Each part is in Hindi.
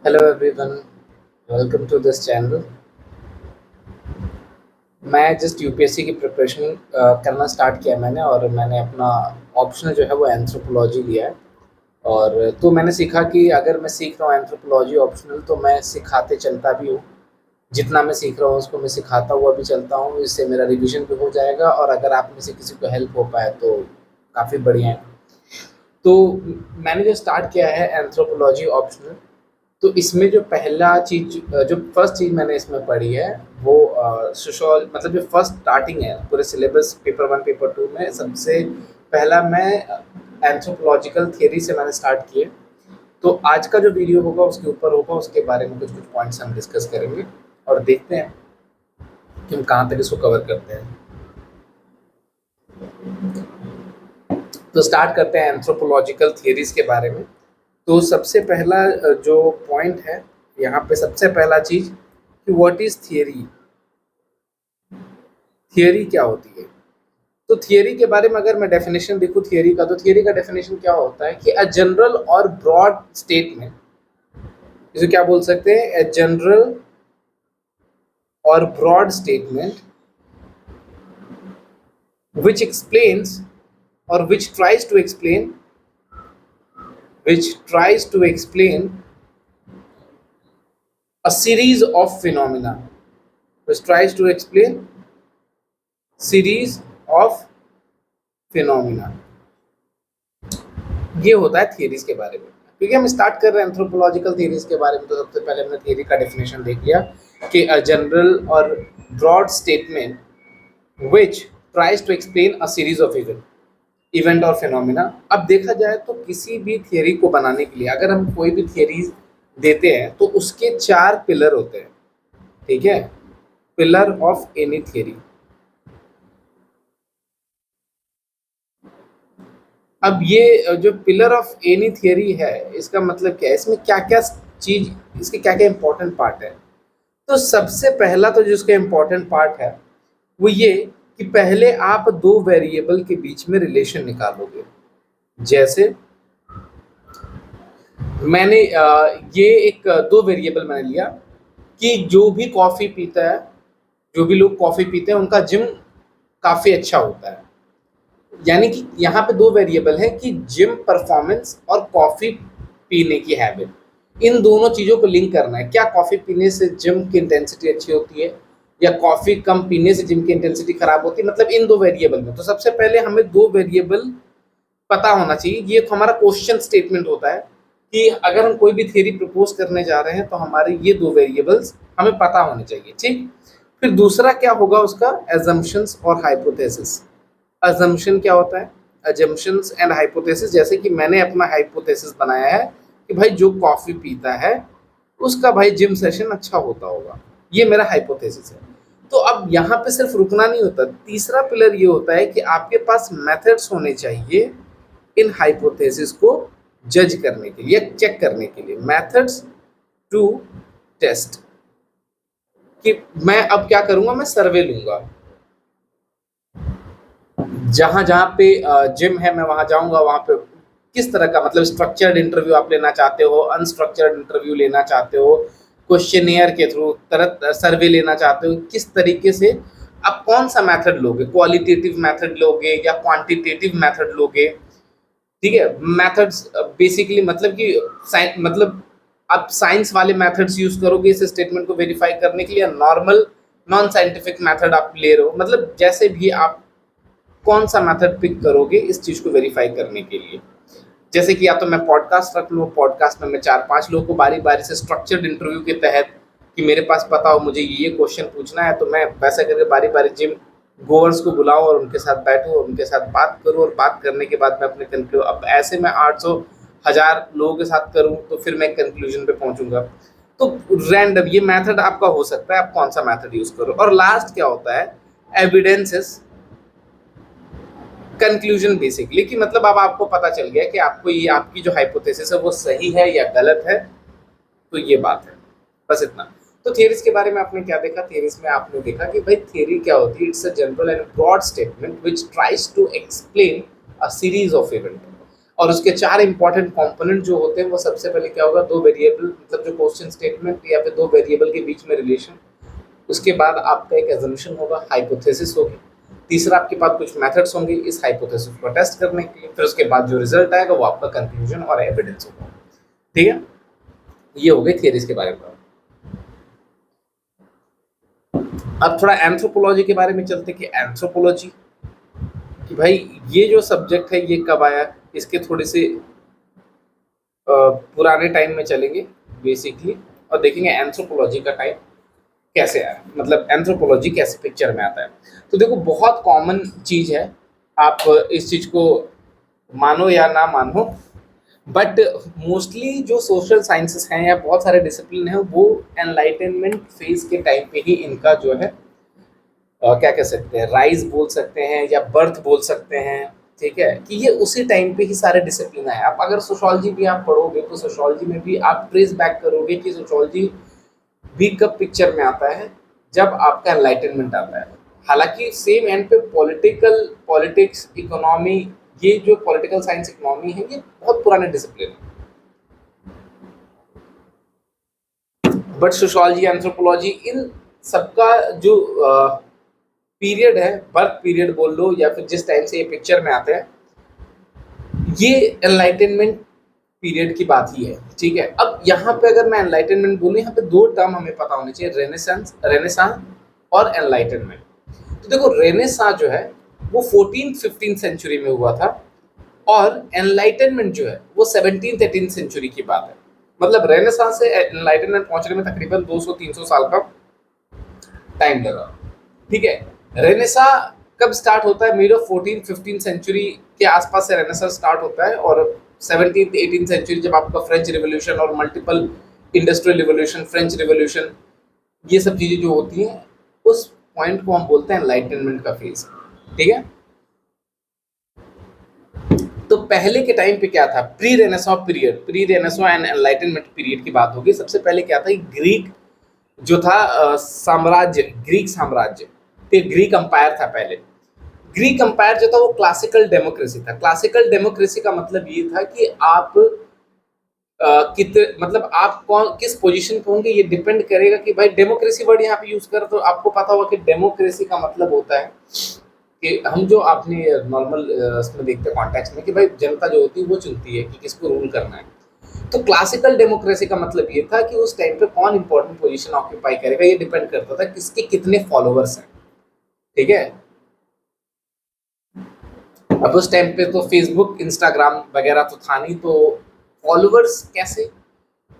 Hello everyone, welcome to this channel. मैं जस्ट यूपीएससी की प्रिपरेशन करना स्टार्ट किया मैंने, और मैंने अपना ऑप्शनल जो है वो एंथ्रोपोलॉजी लिया है। और तो मैंने सीखा कि अगर मैं सीख रहा हूँ एंथ्रोपोलॉजी ऑप्शनल, तो मैं सिखाते चलता भी हूँ। जितना मैं सीख रहा हूँ उसको मैं सिखाता हुआ भी चलता हूँ। इससे मेरा रिवीजन भी हो जाएगा, और अगर आप में से किसी को हेल्प हो पाए तो काफ़ी बढ़िया है। तो मैंने जो स्टार्ट किया है एंथ्रोपोलॉजी ऑप्शनल, तो इसमें जो पहला चीज़, जो फर्स्ट चीज़ मैंने इसमें पढ़ी है वो सोशल, मतलब जो फर्स्ट स्टार्टिंग है पूरे syllabus paper one paper two में, सबसे पहला मैं एंथ्रोपोलॉजिकल थियरी से मैंने स्टार्ट किए। तो आज का जो वीडियो होगा उसके ऊपर होगा, उसके बारे में कुछ कुछ पॉइंट्स हम डिस्कस करेंगे और देखते हैं कि हम कहाँ तक इसको कवर करते हैं। तो स्टार्ट करते हैं एंथ्रोपोलॉजिकल थियरीज के बारे में। तो सबसे पहला जो पॉइंट है यहाँ पे, सबसे पहला चीज कि व्हाट इज थियरी। थियरी क्या होती है? तो थियरी के बारे में अगर मैं डेफिनेशन देखूँ थियरी का, तो थियरी का डेफिनेशन क्या होता है कि अ जनरल और ब्रॉड स्टेटमेंट, इसे क्या बोल सकते हैं, ए जनरल और broad statement which explains or which tries to explain a series of phenomena, which tries to explain series of phenomena। ये होता है थियरीज के बारे में। क्योंकि हम स्टार्ट कर रहे हैं एंथ्रोपोलॉजिकल थियरीज के बारे में, तो सबसे पहले हमने थियरी का डेफिनेशन देख लिया कि अ जनरल और broad statement which tries to explain a series of event और फिनोमिना। अब देखा जाए तो किसी भी थियरी को बनाने के लिए अगर हम कोई भी थियरी देते हैं तो उसके चार पिलर होते हैं, ठीक है। Pillar of any theory. अब ये जो पिलर ऑफ एनी थियरी है, इसका मतलब क्या है, इसमें क्या क्या चीज, इसके क्या क्या इंपॉर्टेंट पार्ट है। तो सबसे पहला तो जिसका इंपॉर्टेंट पार्ट है वो ये कि पहले आप दो वेरिएबल के बीच में रिलेशन निकालोगे। जैसे मैंने ये एक दो वेरिएबल मैंने लिया कि जो भी कॉफ़ी पीता है, जो भी लोग कॉफ़ी पीते हैं उनका जिम काफ़ी अच्छा होता है। यानी कि यहाँ पे दो वेरिएबल है कि जिम परफॉर्मेंस और कॉफ़ी पीने की हैबिट, इन दोनों चीज़ों को लिंक करना है। क्या कॉफ़ी पीने से जिम की इंटेंसिटी अच्छी होती है, या कॉफ़ी कम पीने से जिम की इंटेंसिटी खराब होती है, मतलब इन दो वेरिएबल में। तो सबसे पहले हमें दो वेरिएबल पता होना चाहिए। ये हमारा क्वेश्चन स्टेटमेंट होता है कि अगर हम कोई भी थ्योरी प्रपोज करने जा रहे हैं तो हमारे ये दो वेरिएबल्स हमें पता होने चाहिए, ठीक। फिर दूसरा क्या होगा उसका, एजम्पशंस और हाइपोथेसिस। अजम्पशन क्या होता है, अजम्पशंस एंड हाइपोथेसिस। जैसे कि मैंने अपना हाइपोथेसिस बनाया है कि भाई जो कॉफ़ी पीता है उसका भाई जिम सेशन अच्छा होता होगा, ये मेरा हाइपोथेसिस है। तो अब यहाँ पे सिर्फ रुकना नहीं होता, तीसरा पिलर ये होता है कि आपके पास मेथड्स होने चाहिए इन हाइपोथेसिस को जज करने के लिए, चेक करने के लिए। मेथड्स टू टेस्ट, कि मैं अब क्या करूंगा, मैं सर्वे लूंगा। जहां जहां पे जिम है मैं वहां जाऊंगा, वहां पे किस तरह का, मतलब स्ट्रक्चर्ड इंटरव्यू आप लेना चाहते हो, अनस्ट्रक्चर्ड इंटरव्यू लेना चाहते हो, क्वेश्चनेयर के थ्रू तरह सर्वे लेना चाहते हो, किस तरीके से आप कौन सा मेथड लोगे, क्वालिटेटिव मेथड लोगे या क्वांटिटेटिव मेथड लोगे, ठीक है। मेथड्स बेसिकली मतलब कि मतलब आप साइंस वाले मेथड्स यूज करोगे इस स्टेटमेंट को वेरीफाई करने के लिए, नॉर्मल नॉन साइंटिफिक मेथड आप ले रहे हो, मतलब जैसे भी आप कौन सा मेथड पिक करोगे इस चीज को वेरीफाई करने के लिए। जैसे कि या तो मैं पॉडकास्ट रख लूँ, पॉडकास्ट में मैं 4-5 लोगों को बारी बारी से स्ट्रक्चर्ड इंटरव्यू के तहत, कि मेरे पास पता हो मुझे ये क्वेश्चन पूछना है, तो मैं वैसा करके बारी बारी जिम गोवर्स को बुलाऊं और उनके साथ बैठूं और उनके साथ बात करूं, और बात करने के बाद मैं अपने कंक्लूजन, अब ऐसे मैं 800 1000 लोगों के साथ करूं तो फिर मैं कंक्लूजन पे पहुंचूंगा। तो रैंडम ये मेथड आपका हो सकता है, आप कौन सा मेथड यूज करो। और लास्ट क्या होता है, एविडेंसेस, कंक्लूजन बेसिकली, कि मतलब अब आपको पता चल गया कि आपको ये आपकी जो हाइपोथेसिस है वो सही है या गलत है। तो ये बात है, बस इतना। तो थियरीज के बारे में आपने क्या देखा, थियरीज में आपने देखा कि भाई थियरी क्या होती है, it's a general and broad statement which tries to explain a series of event. और उसके 4 इंपॉर्टेंट कंपोनेंट जो होते हैं वो सबसे पहले क्या होगा, 2 वेरिएबल मतलब जो क्वेश्चन स्टेटमेंट या फिर 2 वेरिएबल के बीच में रिलेशन, उसके बाद आपका एक एजम्पशन होगा, हाइपोथेसिस होगी, तीसरा आपके पास कुछ मेथड्स होंगे इस हाइपोथेसिस को टेस्ट करने के लिए, फिर उसके बाद जो रिजल्ट आएगा वो आपका कंक्लूजन और एविडेंस होगा। ठीक है, ये हो गई थियरीज के बारे में। अब थोड़ा एंथ्रोपोलॉजी के बारे में चलते कि एंथ्रोपोलॉजी कि भाई ये जो सब्जेक्ट है ये कब आया, इसके थोड़े से पुराने टाइम में चलेंगे बेसिकली और देखेंगे एंथ्रोपोलॉजी का टाइम कैसे आया, मतलब एंथ्रोपोलॉजी कैसे पिक्चर में आता है। तो देखो बहुत कॉमन चीज़ है, आप इस चीज़ को मानो या ना मानो, बट मोस्टली जो सोशल साइंसेस हैं या बहुत सारे डिसिप्लिन हैं वो एनलाइटनमेंट फेज के टाइम पे ही इनका जो है क्या कह सकते हैं, राइज बोल सकते हैं या बर्थ बोल सकते हैं। ठीक है, कि ये उसी टाइम पे ही सारे डिसिप्लिन आए। आप अगर सोशोलॉजी भी आप पढ़ोगे तो सोशोलॉजी में भी आप ट्रेस बैक करोगे कि सोशोलॉजी भी कब पिक्चर में आता है, जब आपका एनलाइटनमेंट आता है। हालांकि सेम एंड पे पॉलिटिक्स इकोनॉमी, ये जो पॉलिटिकल साइंस इकोनॉमी है ये बहुत पुराने डिसिप्लिन है, बट सोशोलॉजी एंथ्रोपोलॉजी इन सबका जो पीरियड है, बर्थ पीरियड बोल लो या फिर जिस टाइम से ये पिक्चर में आते हैं, ये एनलाइटनमेंट पीरियड की बात ही है। ठीक है, अब यहाँ पे अगर मैं एनलाइटनमेंट बोलूँ, यहाँ पे 2 टर्म हमें पता होने चाहिए, रेनेसांस और एनलाइटनमेंट। तो देखो रेनेसां जो है वो 14th-15th सेंचुरी में हुआ था और एनलाइटनमेंट जो है वो 17th-18th सेंचुरी की बात है। मतलब रेनेसां से एनलाइटनमेंट पहुंचने में तकरीबन 200-300 साल का टाइम लगा। ठीक है, रेनेसां कब स्टार्ट होता है, मिड ऑफ 14th-15th सेंचुरी के आसपास से रेनेसां स्टार्ट होता है और 17th-18th सेंचुरी जब आपका फ्रेंच रिवॉल्यूशन और multiple industrial revolution, French revolution, ये सब चीज़ें जो होती हैं उस पॉइंट को हम बोलते हैं एनलाइटनमेंट का फेज। ठीक है, तो पहले के टाइम पे क्या था, pre renaissance period, pre renaissance and enlightenment period की बात होगी। सबसे पहले क्या था, ग्रीक जो था साम्राज्य, ग्रीक साम्राज्य, ग्रीक अंपायर था पहले। ग्रीक अंपायर जो था वो क्लासिकल डेमोक्रेसी था। क्लासिकल डेमोक्रेसी का मतलब ये था कि आप मतलब आप कौन किस पोजीशन पे होंगे, ये डिपेंड करेगा कि भाई डेमोक्रेसी वर्ड यहाँ पे यूज कर, तो आपको पता होगा कि डेमोक्रेसी का मतलब होता है कि हम जो आपने नॉर्मल इसमें देखते हैं कॉन्टेक्स्ट में कि भाई जनता जो होती है वो चुनती है कि किसको रूल करना है। तो क्लासिकल डेमोक्रेसी का मतलब ये था कि उस टाइम पे कौन इंपॉर्टेंट पोजीशन ऑक्यूपाई करेगा, ये डिपेंड करता था किसके कितने फॉलोअर्स हैं। ठीक है, अब उस टाइम पे तो फेसबुक इंस्टाग्राम वगैरह तो था नहीं, तो फॉलोअर्स कैसे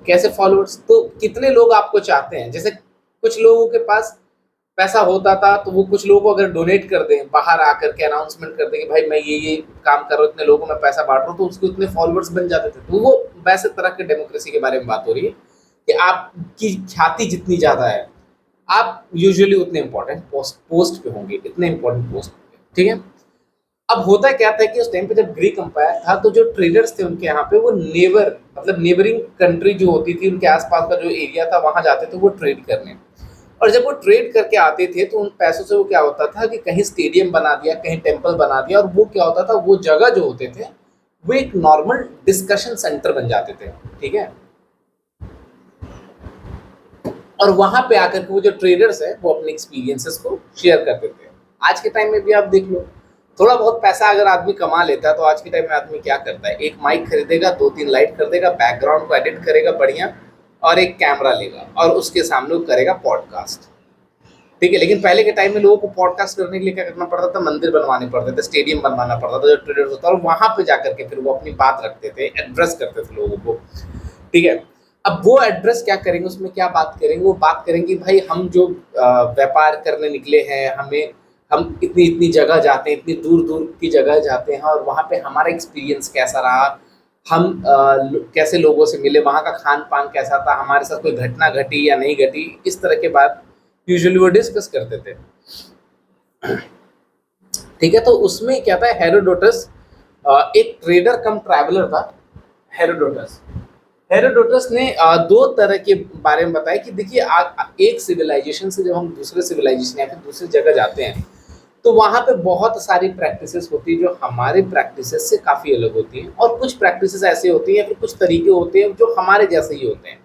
कैसे फॉलोअर्स, तो कितने लोग आपको चाहते हैं। जैसे कुछ लोगों के पास पैसा होता था तो वो कुछ लोगों को अगर डोनेट कर दें, बाहर आकर के अनाउंसमेंट कर दें कि भाई मैं ये काम कर रहा हूँ, इतने लोगों को मैं पैसा बांट रहा हूँ, तो उसके उतने फॉलोअर्स बन जाते थे। तो वो वैसे तरह के डेमोक्रेसी के बारे में बात हो रही है कि आपकी ख्याति जितनी ज़्यादा है आप यूजुअली उतने इंपॉर्टेंट पोस्ट पे होंगे, इतने इंपॉर्टेंट पोस्ट पे। ठीक है, अब होता क्या था कि उस टाइम पे जब ग्रीक अंपायर था तो जो ट्रेडर्स थे उनके यहाँ पे वो मतलब नेबरिंग कंट्री जो होती थी, उनके आसपास का जो एरिया था वहां जाते थे वो ट्रेड करने। और जब वो ट्रेड करके आते थे तो उन पैसों से वो क्या होता था कि कहीं स्टेडियम बना दिया, कहीं टेम्पल बना दिया, और वो क्या होता था, वो जगह जो होते थे वो एक नॉर्मल डिस्कशन सेंटर बन जाते थे। ठीक है, और वहां पे आकर के वो जो ट्रेडर्स है वो अपने एक्सपीरियंसेस को शेयर करते थे। आज के टाइम में भी आप देख लो, थोड़ा बहुत पैसा अगर आदमी कमा लेता है तो आज के टाइम में आदमी क्या करता है, एक माइक खरीदेगा, 2-3 लाइट खरीदेगा, बैकग्राउंड को एडिट करेगा बढ़िया, और एक कैमरा लेगा और उसके सामने वो करेगा पॉडकास्ट। ठीक है, लेकिन पहले के टाइम में लोगों को पॉडकास्ट करने के लिए क्या करना पड़ता था, मंदिर बनवाने पड़ते थे, स्टेडियम बनवाना पड़ता था, जो ट्रेडर्स होता है, और वहां पे जाकर के फिर वो अपनी बात रखते थे, एड्रेस करते थे लोगों को। ठीक है, अब वो एड्रेस क्या करेंगे, उसमें क्या बात करेंगे, वो बात करेंगे भाई हम जो व्यापार करने निकले हैं, हम इतनी इतनी जगह जाते हैं, इतनी दूर दूर की जगह जाते हैं, और वहाँ पे हमारा एक्सपीरियंस कैसा रहा, हम कैसे लोगों से मिले, वहाँ का खान पान कैसा था, हमारे साथ कोई घटना घटी या नहीं घटी, इस तरह के बात यूजुअली वो डिस्कस करते थे। ठीक है, तो उसमें क्या था, हेरोडोटस एक ट्रेडर कम ट्रैवलर था। हेरोडोटस ने 2 तरह के बारे में बताया कि देखिए एक सिविलाइजेशन से जब हम दूसरे सिविलाइजेशन या फिर दूसरी जगह जाते हैं तो वहाँ पे बहुत सारी प्रैक्टिसेस होती है जो हमारे प्रैक्टिसेस से काफ़ी अलग होती हैं, और कुछ प्रैक्टिसेस ऐसे होती हैं, फिर कुछ तरीके होते हैं जो हमारे जैसे ही होते हैं।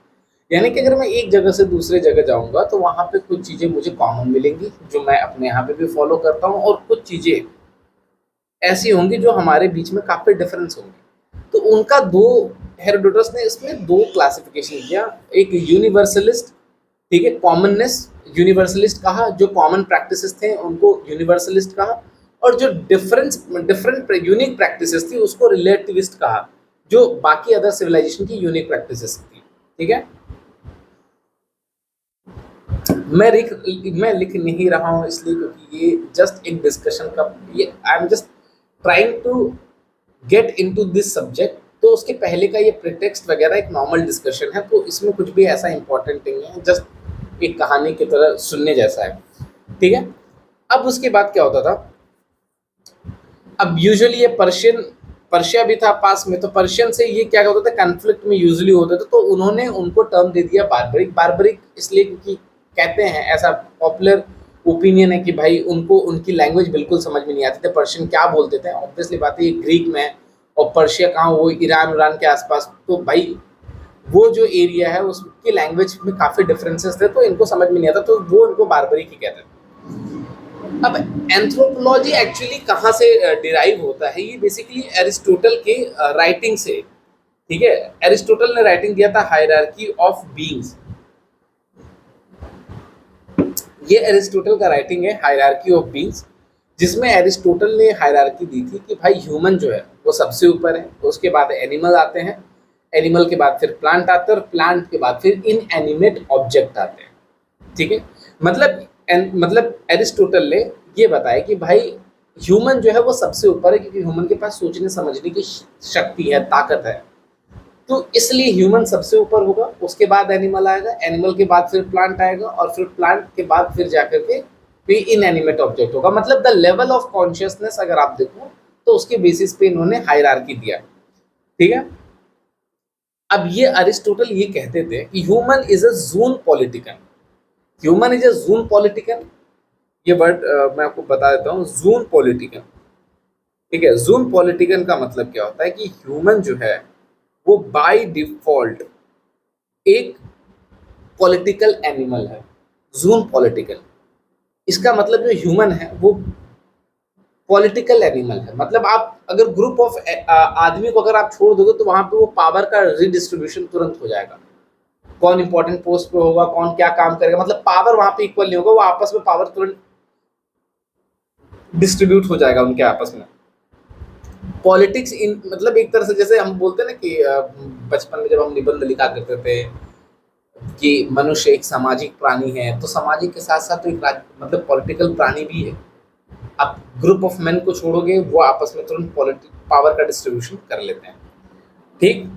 यानी कि अगर मैं एक जगह से दूसरे जगह जाऊँगा तो वहाँ पे कुछ चीज़ें मुझे कॉमन मिलेंगी जो मैं अपने यहाँ पे भी फॉलो करता हूँ, और कुछ चीज़ें ऐसी होंगी जो हमारे बीच में काफ़ी डिफरेंस होंगी। तो उनका दो, हेरोडोटस ने इसमें दो क्लासिफिकेशन किया, एक यूनिवर्सलिस्ट, ठीक है, कॉमननेस, यूनिवर्सलिस्ट कहा, जो कॉमन प्रैक्टिसेस थे उनको यूनिवर्सलिस्ट कहा, और जो डिफरेंट यूनिक प्रैक्टिसेस थी उसको रिलेटिविस्ट कहा, जो बाकी अदर सिविलाइजेशन की यूनिक प्रैक्टिसेस थी। ठीक है, मैं लिख नहीं रहा हूँ इसलिए क्योंकि ये जस्ट एक डिस्कशन का, ये I am just trying to get into this subject. तो उसके पहले का ये प्रीटेक्स्ट वगैरह एक नॉर्मल डिस्कशन है, तो इसमें कुछ भी ऐसा इंपॉर्टेंट नहीं है, जस्ट एक कहानी की तरह सुनने जैसा है। ठीक है, अब उसके बाद क्या होता था, अब यूजुअली ये पर्शिया भी था पास में, तो पर्शियन से ये क्या होता था, कन्फ्लिक्ट में यूजुअली होता था, तो उन्होंने उनको टर्म दे दिया बारबरिक। बारबरिक इसलिए क्योंकि कहते हैं, ऐसा पॉपुलर ओपिनियन है कि भाई उनको उनकी लैंग्वेज बिल्कुल समझ में नहीं आती थी, पर्शियन क्या बोलते थे। ऑब्वियसली बात है, ये ग्रीक में है और पर्शिया कहाँ, वो ईरान के आसपास, तो भाई वो जो एरिया है उसकी लैंग्वेज में काफ़ी डिफरेंसेस थे, तो इनको समझ में नहीं आता, तो वो इनको बारबरिक ही कहते थे। अब एंथ्रोपोलॉजी एक्चुअली कहाँ से डिराइव होता है, ये बेसिकली एरिस्टोटल के राइटिंग से। ठीक है, एरिस्टोटल ने राइटिंग दिया था हायरार्की ऑफ बीइंग्स, ये एरिस्टोटल का राइटिंग है हायरार्की ऑफ बीइंग्स, जिसमें एरिस्टोटल ने हायरार्की दी थी कि भाई ह्यूमन जो है वो सबसे ऊपर है, उसके बाद एनिमल आते हैं, एनिमल के बाद फिर प्लांट आते हैं, और प्लांट के बाद फिर इनएनिमेट ऑब्जेक्ट आते हैं। ठीक है, मतलब एरिस्टोटल ने ये बताया कि भाई ह्यूमन जो है वो सबसे ऊपर है, क्योंकि ह्यूमन के पास सोचने समझने की शक्ति है, ताकत है, तो इसलिए ह्यूमन सबसे ऊपर होगा, उसके बाद एनिमल आएगा, एनिमल के बाद फिर प्लांट आएगा, और फिर प्लांट के बाद फिर जाकर के फिर इनएनिमेट ऑब्जेक्ट होगा। मतलब द लेवल ऑफ कॉन्शियसनेस अगर आप देखो तो उसके बेसिस पे इन्होंने हायरार्की दिया। ठीक है, अब ये अरिस्टोटल ये कहते थे कि ह्यूमन इज अ जून पॉलिटिकन, ह्यूमन इज अ जून पॉलिटिकन, ये वर्ड मैं आपको बता देता हूँ, जून पॉलिटिकन। ठीक है, जून पॉलिटिकन का मतलब क्या होता है कि ह्यूमन जो है वो बाय डिफॉल्ट एक पॉलिटिकल एनिमल है, जून पॉलिटिकल। इसका मतलब जो ह्यूमन है वो पॉलिटिकल एनिमल है, मतलब आप अगर ग्रुप ऑफ आदमी को अगर आप छोड़ दोगे तो वहां पे वो पावर का रिडिस्ट्रीब्यूशन तुरंत हो जाएगा, कौन इंपॉर्टेंट पोस्ट पे होगा, कौन क्या काम करेगा, मतलब पावर वहां पे इक्वल नहीं होगा, वो आपस में पावर तुरंत डिस्ट्रीब्यूट हो जाएगा उनके आपस में। पॉलिटिक्स इन मतलब एक तरह से जैसे हम बोलते हैं ना कि बचपन में जब हम निबंध लिखा करते थे कि मनुष्य एक सामाजिक प्राणी है, तो सामाजिक के साथ साथ तो एक मतलब पॉलिटिकल प्राणी भी है। आप ग्रुप ऑफ मैन को छोड़ोगे वो आपस में तुरंत पॉलिटिक पावर का डिस्ट्रीब्यूशन कर लेते हैं। ठीक,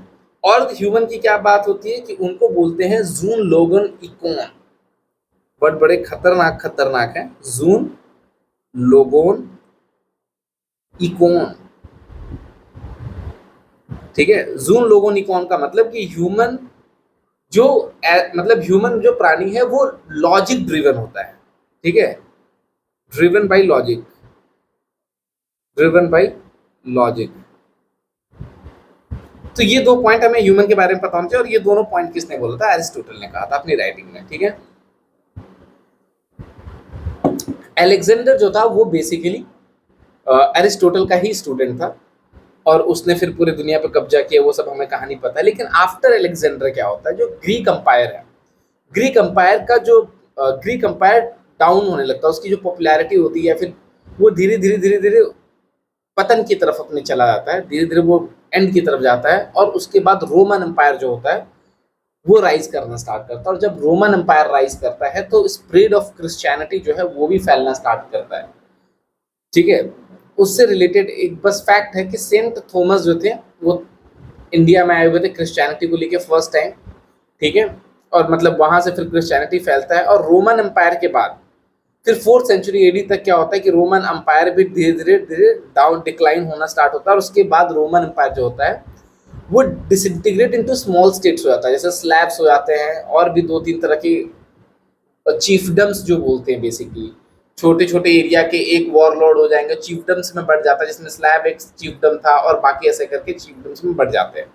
और ह्यूमन की क्या बात होती है कि उनको बोलते हैं जून लोगन इकोन, वर्ड बड़े खतरनाक है, जून लोगोन इकोन। ठीक है, जून लोगोन इकोन का मतलब कि ह्यूमन जो मतलब ह्यूमन जो प्राणी है वो लॉजिक ड्रिवन होता है। ठीक है, driven by logic, driven by logic. तो ये दो पॉइंट हमें ह्यूमन के बारे में पता होना चाहिए, और ये दोनों पॉइंट किसने बोला था, एरिस्टोटल ने कहा था अपनी राइटिंग में। ठीक है, अलेक्जेंडर जो था वो बेसिकली एरिस्टोटल का ही स्टूडेंट था, और उसने फिर पूरी दुनिया पे कब्जा किया, वो सब हमें कहानी पता है। लेकिन आफ्टर अलेक्जेंडर क्या होता है, जो ग्रीक अंपायर है, ग्रीक अंपायर का जो ग्रीक अंपायर डाउन होने लगता है, उसकी जो पॉपुलैरिटी होती है फिर वो धीरे धीरे पतन की तरफ अपने चला जाता है, धीरे धीरे वो एंड की तरफ जाता है, और उसके बाद रोमन एम्पायर जो होता है वो राइज करना स्टार्ट करता है, और जब रोमन एम्पायर राइज करता है तो स्प्रेड ऑफ क्रिश्चियनिटी जो है वो भी फैलना स्टार्ट करता है। ठीक है, उससे रिलेटेड एक बस फैक्ट है कि सेंट थॉमस जो थे वो इंडिया में आए हुए थे क्रिश्चियनिटी को लेके फर्स्ट टाइम। ठीक है, और मतलब वहां से फिर क्रिश्चियनिटी फैलता है, और रोमन एम्पायर के बाद फिर 4th सेंचुरी एडी तक क्या होता है कि रोमन एम्पायर भी धीरे धीरे डाउन डिक्लाइन होना स्टार्ट होता है, और उसके बाद रोमन एम्पायर जो होता है वो डिसइंटीग्रेट इनटू स्मॉल स्टेट्स हो जाता है, जैसे स्लैब्स हो जाते हैं, और भी 2-3 तरह की चीफडम्स जो बोलते हैं बेसिकली, छोटे छोटे एरिया के एक वॉरलॉर्ड हो जाएंगे, चीफडम्स में बढ़ जाता है, जिसमें स्लैब एक चीफडम था और बाकी ऐसे करके चीफडम्स में बढ़ जाते हैं।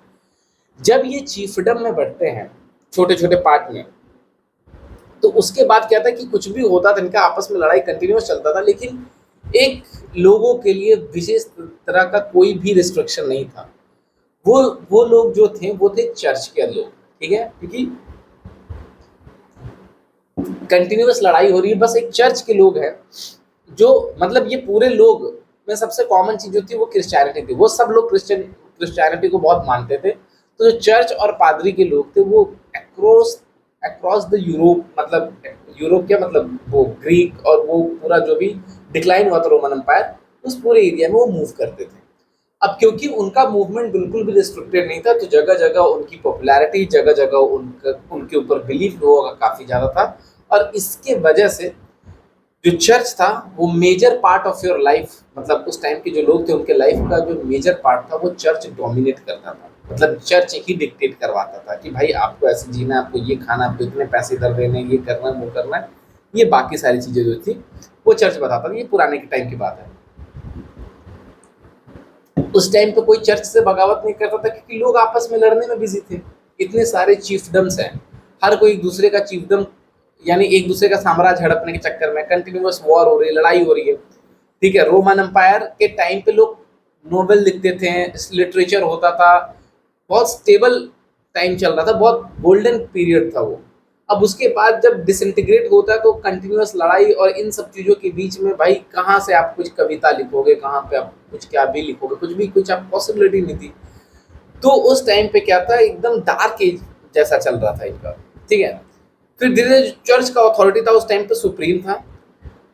जब ये चीफडम में बढ़ते हैं छोटे छोटे पार्ट में, तो उसके बाद क्या था कि कुछ भी होता था, इनका आपस में लड़ाई कंटिन्यूस चलता था, लेकिन एक लोगों के लिए विशेष तरह का कोई भी रिस्ट्रिक्शन नहीं था। वो लोग जो थे वो थे चर्च के लोग, ठीक है, क्योंकि कंटिन्यूस लड़ाई हो रही है, बस एक चर्च के लोग हैं जो, मतलब ये पूरे लोग में सबसे कॉमन चीज जो थी वो क्रिश्चियनिटी थी, वो सब लोग क्रिश्चियनिटी को बहुत मानते थे। तो जो चर्च और पादरी के लोग थे वो अक्रॉस अक्रॉस द यूरोप, मतलब यूरोप क्या, मतलब वो ग्रीक और वो पूरा जो भी डिक्लाइन हुआ था रोमन एम्पायर, उस पूरे एरिया में वो मूव करते थे। अब क्योंकि उनका मूवमेंट बिल्कुल भी रिस्ट्रिक्टेड नहीं था, तो जगह जगह उनकी पॉपुलैरिटी, जगह जगह उनके ऊपर बिलीफ लोगों का काफ़ी ज़्यादा था। और इसके वजह से जो चर्च था वो major part of your life, मतलब उस टाइम के जो लोग थे उनके लाइफ का जो मेजर पार्ट था वो चर्च डोमिनेट करता था। मतलब चर्च ही डिक्टेट करवाता था कि भाई आपको ऐसे जीना है, आपको ये खाना, आपको इतने पैसे इधर देने, ये करना है, वो करना है, ये बाकी सारी चीज़ें जो थी वो चर्च बताता था। ये पुराने के टाइम की बात है। उस टाइम पे कोई चर्च से बगावत नहीं करता था क्योंकि लोग आपस में लड़ने में बिजी थे। इतने सारे चीफडम्स हैं, हर कोई एक दूसरे का चीफडम, यानी एक दूसरे का साम्राज्य हड़पने के चक्कर में कंटिन्यूअस वॉर हो रही है, लड़ाई हो रही है, ठीक है। रोमन एम्पायर के टाइम पे लोग नोवेल लिखते थे, लिटरेचर होता था, बहुत स्टेबल टाइम चल रहा था, बहुत गोल्डन पीरियड था वो। अब उसके बाद जब डिसइंटीग्रेट होता है तो कंटिन्यूअस लड़ाई, और इन सब चीज़ों के बीच में भाई कहाँ से आप कुछ कविता लिखोगे, कहाँ पे आप कुछ क्या भी लिखोगे, कुछ भी कुछ आप पॉसिबिलिटी नहीं थी। तो उस टाइम पे क्या था, एकदम डार्क एज जैसा चल रहा था इनका, ठीक है। फिर धीरे धीरे चर्च का अथॉरिटी था उस टाइम पे सुप्रीम था।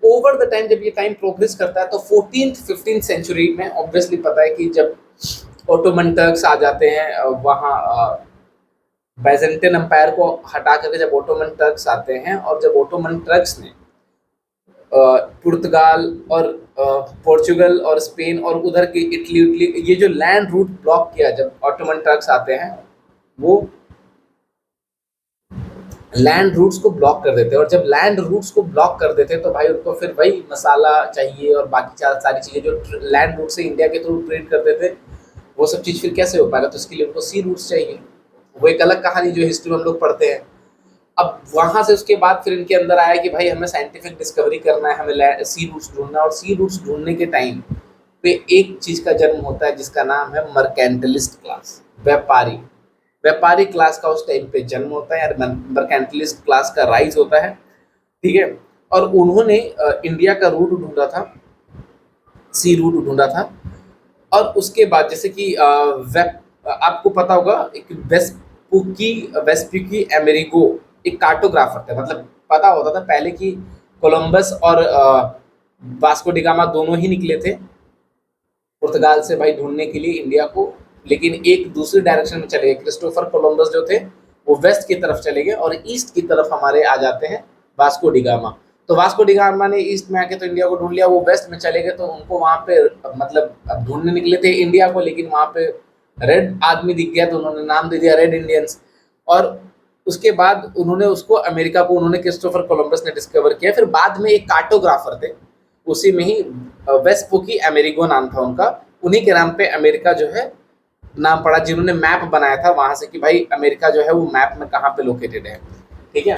ओवर द टाइम जब ये टाइम प्रोग्रेस करता है तो 14th-15th सेंचुरी में ऑब्वियसली पता है कि जब ऑटोमन टर्क्स आ जाते हैं वहाँ बाइजेंटाइन एम्पायर को हटा करके जब ऑटोमन टर्क्स आते हैं, और जब ऑटोमन टर्क्स ने पुर्तगाल और पोर्चुगल और स्पेन और उधर के इटली ये जो लैंड रूट ब्लॉक किया, जब ऑटोमन टर्क्स आते हैं वो लैंड रूट्स को ब्लॉक कर देते हैं, और जब लैंड रूट्स को ब्लॉक कर देते हैं तो भाई उनको फिर वही मसाला चाहिए और बाकी सारी चीज़ें जो लैंड रूट से इंडिया के थ्रू ट्रेड करते थे, वो सब चीज़ फिर कैसे हो पाएगा, तो इसके लिए उनको सी रूट्स चाहिए। वो एक अलग कहानी जो हिस्ट्री में हम लोग पढ़ते हैं। अब वहाँ से उसके बाद फिर इनके अंदर आया कि भाई हमें साइंटिफिक डिस्कवरी करना है, हमें सी रूट्स ढूंढना है, और सी रूट्स ढूंढने के टाइम पे एक चीज़ का जन्म होता है जिसका नाम है मर्केंटलिस्ट क्लास, व्यापारी व्यापारी क्लास का उस टाइम पे जन्म होता है, यार मर्केंटलिस्ट क्लास का राइज होता है, ठीक है। और उन्होंने इंडिया का रूट ढूंढा था, सी रूट ढूंढा था। और उसके बाद जैसे कि आपको पता होगा एक वेस्पुकी अमेरिगो एक कार्टोग्राफर थे, मतलब पता होता था पहले कि कोलंबस और वास्को डिगामा दोनों ही निकले थे पुर्तगाल से भाई ढूंढने के लिए इंडिया को, लेकिन एक दूसरी डायरेक्शन में चले गए। क्रिस्टोफर कोलंबस जो थे वो वेस्ट की तरफ चले गए, और ईस्ट की तरफ हमारे आ जाते हैं वास्को डिगामा। तो वास्को डिगामा ने ईस्ट में आके तो इंडिया को ढूंढ लिया, वो वेस्ट में चले गए, तो उनको वहाँ पे मतलब अब ढूंढने निकले थे इंडिया को, लेकिन वहाँ पे रेड आदमी दिख गया तो उन्होंने नाम दे दिया रेड इंडियंस। और उसके बाद उन्होंने उसको अमेरिका को उन्होंने क्रिस्टोफर कोलंबस ने डिस्कवर किया। फिर बाद में एक कार्टोग्राफर थे उसी में ही, वेस्पुकी अमेरिगो नाम था उनका, उन्हीं के नाम पे अमेरिका जो है नाम पड़ा, जिन्होंने मैप बनाया था वहां से कि भाई अमेरिका जो है वो मैप में कहाँ पे लोकेटेड है, ठीक है।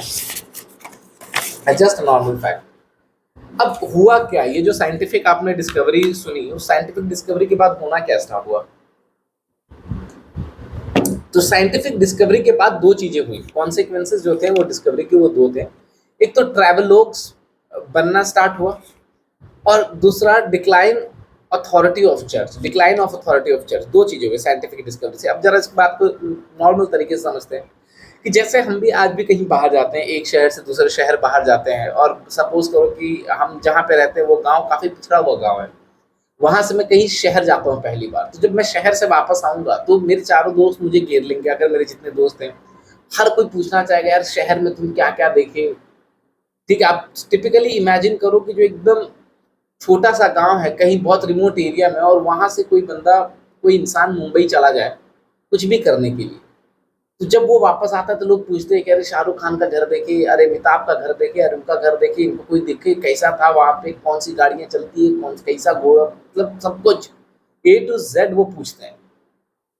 Just normal fact. अब हुआ क्या, ये जो साइंटिफिक आपने डिस्कवरी सुनी, उस साइंटिफिक डिस्कवरी के बाद होना क्या स्टार्ट हुआ। तो साइंटिफिक डिस्कवरी के बाद दो चीजें हुई, कॉन्सिक्वेंसेस जो थे वो डिस्कवरी के वो दो थे। एक तो ट्रैवलोग्स बनना स्टार्ट हुआ, और दूसरा decline authority of church, decline of authority of church. दो चीज़ें हुई साइंटिफिक डिस्कवरी से। अब जरा इस बात को नॉर्मल तरीके से समझते हैं कि जैसे हम भी आज भी कहीं बाहर जाते हैं, एक शहर से दूसरे शहर बाहर जाते हैं, और सपोज करो कि हम जहाँ पे रहते हैं वो गांव काफ़ी पिछड़ा हुआ गांव है, वहाँ से मैं कहीं शहर जाता हूँ पहली बार, तो जब मैं शहर से वापस आऊँगा तो मेरे चारों दोस्त मुझे घेर लेंगे, अगर मेरे जितने दोस्त हैं हर कोई पूछना चाहेगा यार शहर में तुम क्या क्या देखे, ठीक है। आप टिपिकली इमेजिन करो कि जो एकदम छोटा सा गांव है कहीं बहुत रिमोट एरिया में, और वहां से कोई बंदा, कोई इंसान मुंबई चला जाए कुछ भी करने के लिए, तो जब वो वापस आता है तो लोग पूछते हैं कि अरे शाहरुख खान का घर देखे, अरे अमिताभ का घर देखे, अरे उनका घर देखे, इनको कोई दिखे कैसा था वहाँ पे, कौन सी गाड़ियाँ चलती है, कौन कैसा घोड़ा, मतलब सब कुछ ए टू जेड वो पूछते हैं।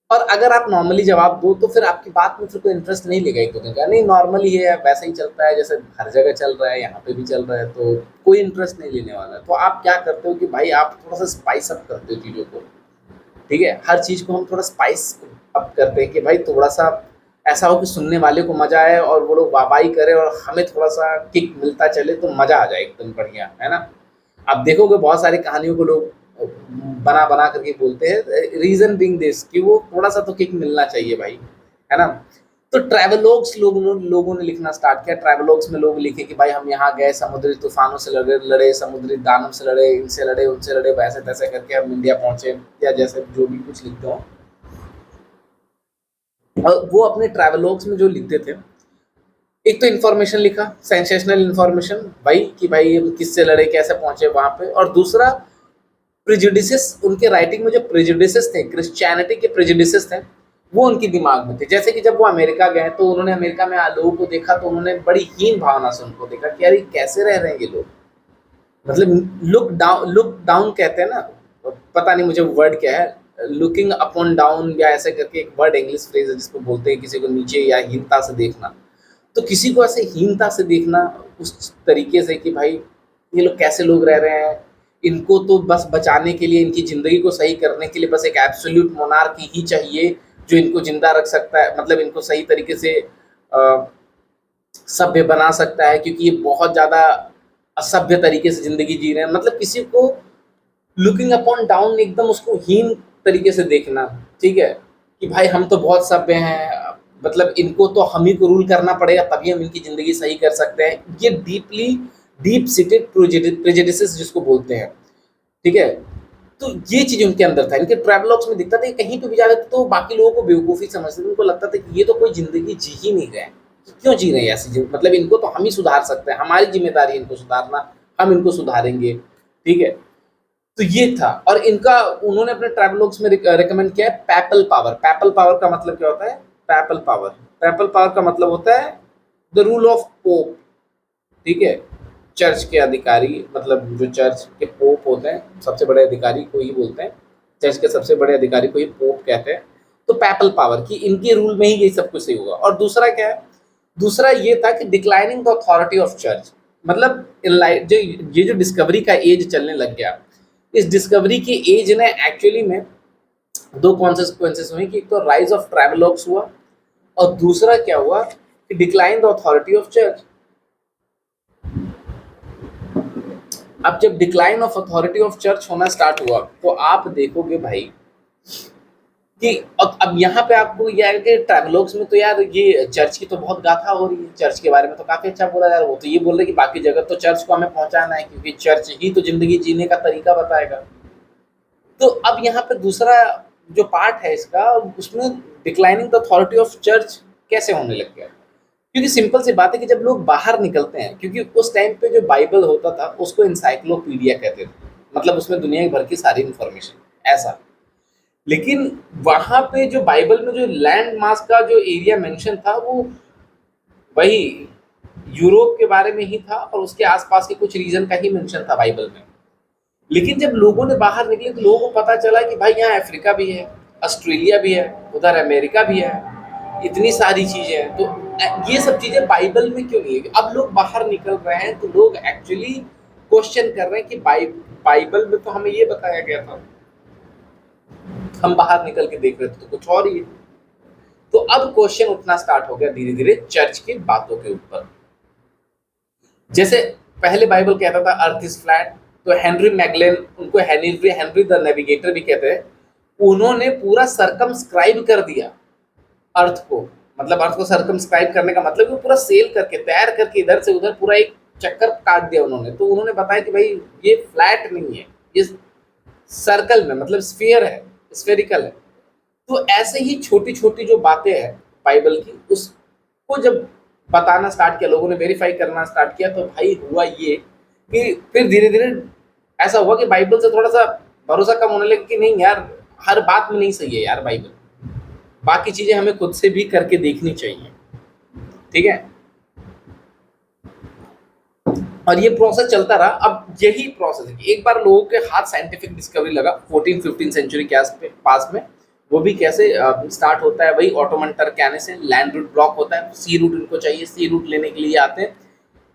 और अगर आप नॉर्मली जवाब दो तो फिर आपकी बात में फिर कोई इंटरेस्ट नहीं लेगा एक दो दिन का, नहीं नॉर्मली है, वैसा ही चलता है जैसे हर जगह चल रहा है, यहाँ पे भी चल रहा है, तो कोई इंटरेस्ट नहीं लेने वाला है। तो आप क्या करते हो कि भाई आप थोड़ा सा स्पाइस अप करते हो चीज़ों को, ठीक है, हर चीज़ को हम थोड़ा स्पाइस अप करते हैं कि भाई थोड़ा सा ऐसा हो कि सुनने वाले को मजा आए और वो लोग वाहवाही करें और हमें थोड़ा सा किक मिलता चले तो मजा आ जाए एकदम बढ़िया, है ना। आप देखोगे बहुत सारी कहानियों को लोग बना बना करके बोलते हैं, रीजन बीइंग दिस कि वो थोड़ा सा तो किक मिलना चाहिए भाई, है ना। तो ट्रैवलॉग्स लोगों ने लिखना स्टार्ट किया। ट्रैवलॉग्स में लोग लिखे कि भाई हम यहाँ गए, समुद्री तूफानों से लड़े, समुद्री दानव से लड़े, इनसे लड़े, उनसे लड़े, वैसे तैसे करके हम इंडिया पहुंचे, या जैसे जो भी कुछ लिखते हो। और वो अपने ट्रैवलॉग्स में जो लिखते थे, एक तो इन्फॉर्मेशन लिखा, सेंसेशनल इन्फॉर्मेशन भाई कि भाई हम किससे लड़े, कैसे पहुंचे वहां पे, और दूसरा प्रिजुडिसेस, उनके राइटिंग में जो प्रिजुडिसेस थे, क्रिश्चियनिटी के प्रिजुडिसेस थे, वो उनके दिमाग में थे। जैसे कि जब वो अमेरिका गए तो उन्होंने अमेरिका में लोगों को देखा तो उन्होंने बड़ी हीन भावना से उनको देखा कि यार ये कैसे रह रहे हैं ये लोग, मतलब लुक डाउन कहते हैं ना, पता नहीं मुझे वर्ड क्या है, लुकिंग अपॉन डाउन या ऐसे करके एक वर्ड इंग्लिश फ्रेज है जिसको बोलते हैं किसी को नीचे या हीनता से देखना। तो किसी को ऐसे हीनता से देखना उस तरीके से कि भाई ये लोग कैसे लोग रह रहे हैं, इनको तो बस बचाने के लिए, इनकी ज़िंदगी को सही करने के लिए बस एक एब्सोल्यूट मोनार्की ही चाहिए जो इनको ज़िंदा रख सकता है, मतलब इनको सही तरीके से सभ्य बना सकता है, क्योंकि ये बहुत ज़्यादा असभ्य तरीके से ज़िंदगी जी रहे हैं। मतलब किसी को लुकिंग अपॉन डाउन, एकदम उसको हीन तरीके से देखना, ठीक है, कि भाई हम तो बहुत सभ्य हैं, मतलब इनको तो हम ही को रूल करना पड़ेगा तभी हम इनकी ज़िंदगी सही कर सकते हैं। ये डीप सीटेड प्रेजुडिसेस जिसको बोलते हैं, ठीक है। तो ये चीज़ उनके अंदर था, इनके ट्रैवलॉग्स में दिखता था, कहीं पे भी जाते थे तो बाकी लोगों को बेवकूफ़ी समझते थे, उनको लगता था कि ये तो कोई ज़िंदगी जी ही नहीं रहे हैं, क्यों जी रहे हैं ऐसी ज़िंदगी, मतलब इनको तो हम ही सुधार सकते हैं, हमारी ज़िम्मेदारी है इनको सुधारना, हम इनको सुधारेंगे, ठीक है। तो ये था, और इनका उन्होंने अपने ट्रैवलॉग्स में रिकमेंड किया है पैपल पावर। पैपल पावर का मतलब क्या होता है? पैपल पावर, पैपल पावर का मतलब होता है द रूल ऑफ पोप, ठीक है, चर्च के अधिकारी, मतलब जो चर्च के पोप होते हैं, सबसे बड़े अधिकारी को ही बोलते हैं, चर्च के सबसे बड़े अधिकारी को ही पोप कहते हैं। तो पैपल पावर की इनके रूल में ही ये सब कुछ सही होगा। और दूसरा क्या है? दूसरा ये था कि declining the authority of church, मतलब जो ये जो डिस्कवरी का एज चलने लग गया, इस डिस्कवरी के एज ने एक्चुअली में दो कॉन्सिक्वेंसेस हुई कि एक तो राइज ऑफ ट्रैवलॉग्स हुआ, और दूसरा क्या हुआ कि decline the authority of church. अब जब decline of authority of church होना स्टार्ट हुआ तो आप देखोगे भाई कि अब यहाँ पे आपको यह है कि ट्रैवलॉग्स में तो यार ये चर्च की तो बहुत गाथा हो रही है, चर्च के बारे में तो काफ़ी अच्छा बोला यार, वो तो ये बोल रहे कि बाकी जगह तो चर्च को हमें पहुँचाना है क्योंकि चर्च ही तो ज़िंदगी जीने का तरीका बताएगा। तो अब यहाँ पे दूसरा जो पार्ट है इसका, उसमें declining the authority of church कैसे होने लग गया? क्योंकि सिंपल सी बात है कि जब लोग बाहर निकलते हैं, क्योंकि उस टाइम पे जो बाइबल होता था उसको इंसाइक्लोपीडिया कहते थे, मतलब उसमें दुनिया भर की सारी इन्फॉर्मेशन ऐसा। लेकिन वहाँ पे जो बाइबल में जो लैंड मास का जो एरिया मेंशन था वो वही यूरोप के बारे में ही था और उसके आसपास के कुछ रीजन का ही मेंशन था बाइबल में। लेकिन जब लोगों ने बाहर निकले तो लोगों को पता चला कि भाई यहाँ अफ्रीका भी है, ऑस्ट्रेलिया भी है, उधर अमेरिका भी है, इतनी सारी चीजें हैं। तो ये सब चीजें बाइबल में क्यों नहीं है? अब लोग बाहर निकल रहे हैं तो लोग एक्चुअली क्वेश्चन कर रहे हैं कि बाइबल में तो हमें ये बताया गया था, हम बाहर निकल के देख रहे थे तो कुछ और ही है। तो अब क्वेश्चन उठना स्टार्ट हो गया धीरे धीरे चर्च की बातों के ऊपर। जैसे पहले बाइबल कहता था अर्थ इज फ्लैट, तो हेनरी मैगलेन, उनको हेनरी द नेविगेटर भी कहते हैं, उन्होंने पूरा सरकमस्क्राइब कर दिया अर्थ को। मतलब अर्थ को सरकमस्क्राइब करने का मतलब वो पूरा सेल करके, तैर करके इधर से उधर पूरा एक चक्कर काट दिया उन्होंने। तो उन्होंने बताया कि भाई ये फ्लैट नहीं है, ये सर्कल में, मतलब स्फीयर है, स्फेरिकल है। तो ऐसे ही छोटी छोटी जो बातें हैं बाइबल की, उसको जब बताना स्टार्ट किया, लोगों ने वेरीफाई करना स्टार्ट किया, तो भाई हुआ ये कि फिर धीरे धीरे ऐसा हुआ कि बाइबल से थोड़ा सा भरोसा कम होने लगा कि नहीं यार, हर बात में नहीं सही है यार बाइबल, बाकी चीजें हमें खुद से भी करके देखनी चाहिए, ठीक है। और ये प्रोसेस चलता रहा। अब यही प्रोसेस है कि एक बार लोगों के हाथ साइंटिफिक डिस्कवरी लगा 14-15 सेंचुरी के पास में। वो भी कैसे स्टार्ट होता है, वही ऑटोमन टर्क के आने से। लैंड रूट ब्लॉक होता है, सी रूट इनको चाहिए, सी रूट लेने के लिए आते हैं।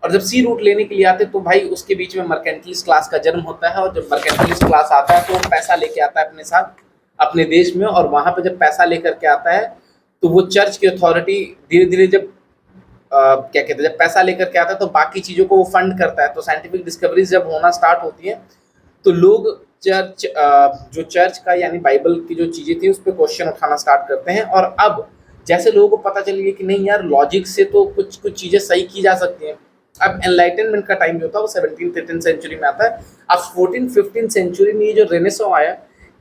और जब सी रूट लेने के लिए आते हैं तो भाई उसके बीच में मर्केंटलिस्ट क्लास का जन्म होता है। और जब मर्केंटलिस्ट क्लास आता है तो वो पैसा लेके आता है अपने साथ अपने देश में। और वहां पे जब पैसा लेकर के आता है तो वो चर्च की अथॉरिटी धीरे धीरे जब क्या कहते हैं, जब पैसा लेकर के आता है तो बाकी चीजों को वो फंड करता है। तो साइंटिफिक डिस्कवरीज जब होना स्टार्ट होती है तो लोग चर्च जो चर्च का यानी बाइबल की जो चीजें थी उस पर क्वेश्चन उठाना स्टार्ट करते हैं। और अब जैसे लोगों को पता चल गया कि नहीं यार, लॉजिक से तो कुछ कुछ चीजें सही की जा सकती हैं। अब एनलाइटनमेंट का टाइम जो था वो 17th-18th सेंचुरी में आता है। अब 14th-15th सेंचुरी में ये जो रेनेसां आया,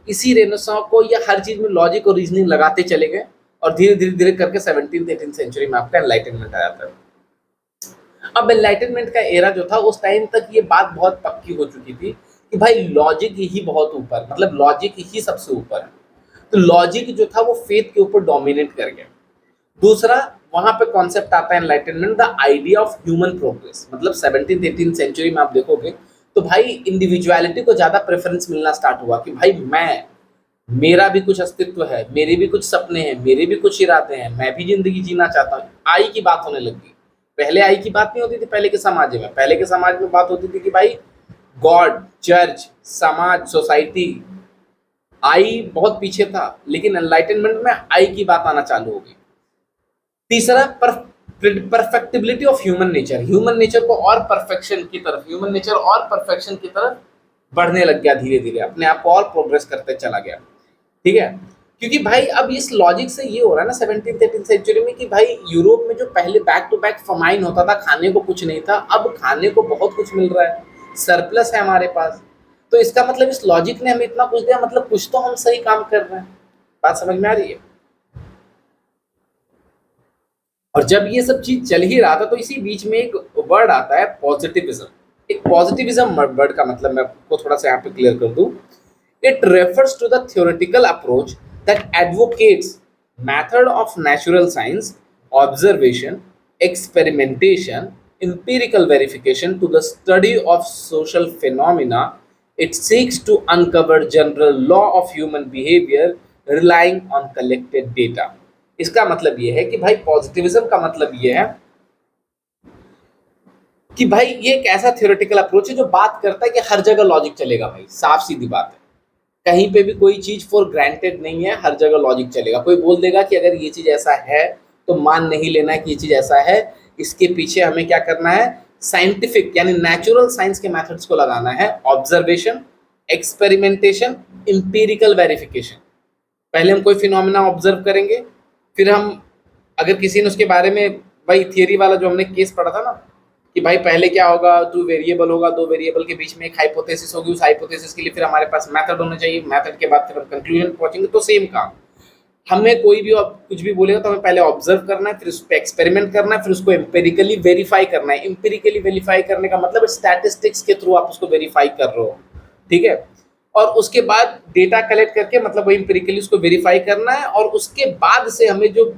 इसी रेनेसां को ये हर चीज में लॉजिक और रीजनिंग लगाते चले गए। और धीरे धीरे धीरे करके 17th-18th सेंचुरी में आपका एनलाइटनमेंट आ जाता है। अब एनलाइटनमेंट का एरा जो था उस टाइम तक ये बात बहुत पक्की हो चुकी थी कि भाई लॉजिक ही बहुत ऊपर, मतलब लॉजिक ही सबसे ऊपर है। तो लॉजिक जो था वो फेथ के ऊपर डोमिनेट कर गया। दूसरा वहां पे कॉन्सेप्ट आता है enlightenment, the idea of human progress. मतलब 17th-18th सेंचुरी में आप देखोगे तो भाई इंडिविजुअलिटी को ज्यादा प्रेफरेंस मिलना स्टार्ट हुआ कि भाई मेरा भी कुछ अस्तित्व है, मेरे भी कुछ सपने हैं, मेरे भी कुछ इरादे हैं, मैं भी जिंदगी जीना चाहता हूँ। आई की बात होने लगी। पहले आई की बात नहीं होती थी। पहले के समाज में बात होती थी कि भाई गॉड, चर्च, समाज, सोसाइटी, आई बहुत पीछे था। लेकिन एनलाइटनमेंट में आई की बात आना चालू हो गई। तीसरा परफेक्टिबिलिटी of human nature. Human nature को और परफेक्शन की तरफ, ह्यूमन नेचर और परफेक्शन की तरफ बढ़ने लग गया, धीरे धीरे अपने आप को और प्रोग्रेस करते चला गया, ठीक है। क्योंकि भाई अब इस लॉजिक से ये हो रहा है ना 17th-18th सेंचुरी में कि भाई यूरोप में जो पहले बैक टू बैक फमाइन होता था, खाने को कुछ नहीं था, अब खाने को बहुत कुछ मिल रहा है, सरप्लस है हमारे पास। तो इसका मतलब इस लॉजिक ने हमें इतना कुछ दिया, मतलब कुछ तो हम सही काम कर रहे हैं। बात समझ में आ रही है। और जब ये सब चीज चल ही रहा था तो इसी बीच में एक वर्ड आता है पॉजिटिविज्म। एक पॉजिटिविज्म वर्ड का मतलब मैं आपको थोड़ा सा यहाँ पे क्लियर कर दूं। It refers to the theoretical approach that advocates method of natural science, observation, experimentation, empirical verification to the study of social phenomena. It seeks to uncover general law of human behavior relying on collected data. इसका मतलब ये है कि भाई पॉजिटिविज्म का मतलब ये है कि भाई ये एक ऐसा थ्योरेटिकल अप्रोच है जो बात करता है कि हर जगह लॉजिक चलेगा। भाई साफ सीधी बात है, कहीं पे भी कोई चीज फॉर ग्रांटेड नहीं है, हर जगह लॉजिक चलेगा। कोई बोल देगा कि अगर ये चीज ऐसा है तो मान नहीं लेना है कि ये चीज ऐसा है, इसके पीछे हमें क्या करना है, साइंटिफिक यानी नेचुरल साइंस के मेथड्स को लगाना है। Observation, experimentation, empirical verification. पहले हम कोई फिनोमिना ऑब्जर्व करेंगे, फिर हम अगर किसी ने उसके बारे में, भाई थियरी वाला जो हमने केस पढ़ा था ना कि भाई पहले क्या होगा, 2 वेरिएबल होगा, 2 वेरिएबल के बीच में एक हाइपोथेसिस होगी, उस हाइपोथेसिस के लिए फिर हमारे पास मेथड होना चाहिए, मेथड के बाद फिर हम कंक्लूजन पहुंचेंगे। तो सेम काम, हमें कोई भी कुछ भी बोलेगा तो हमें पहले ऑब्जर्व करना है, फिर उस पर एक्सपेरिमेंट करना है, फिर उसको एम्पेरिकली वेरीफाई करना है। एम्पेरिकली वेरीफाई करने का मतलब स्टैटिस्टिक्स के थ्रू आप उसको वेरीफाई कर रहे हो, ठीक है। और उसके बाद डेटा कलेक्ट करके मतलब वही एम्पेरिकली उसको वेरीफाई करना है। और उसके बाद से हमें जो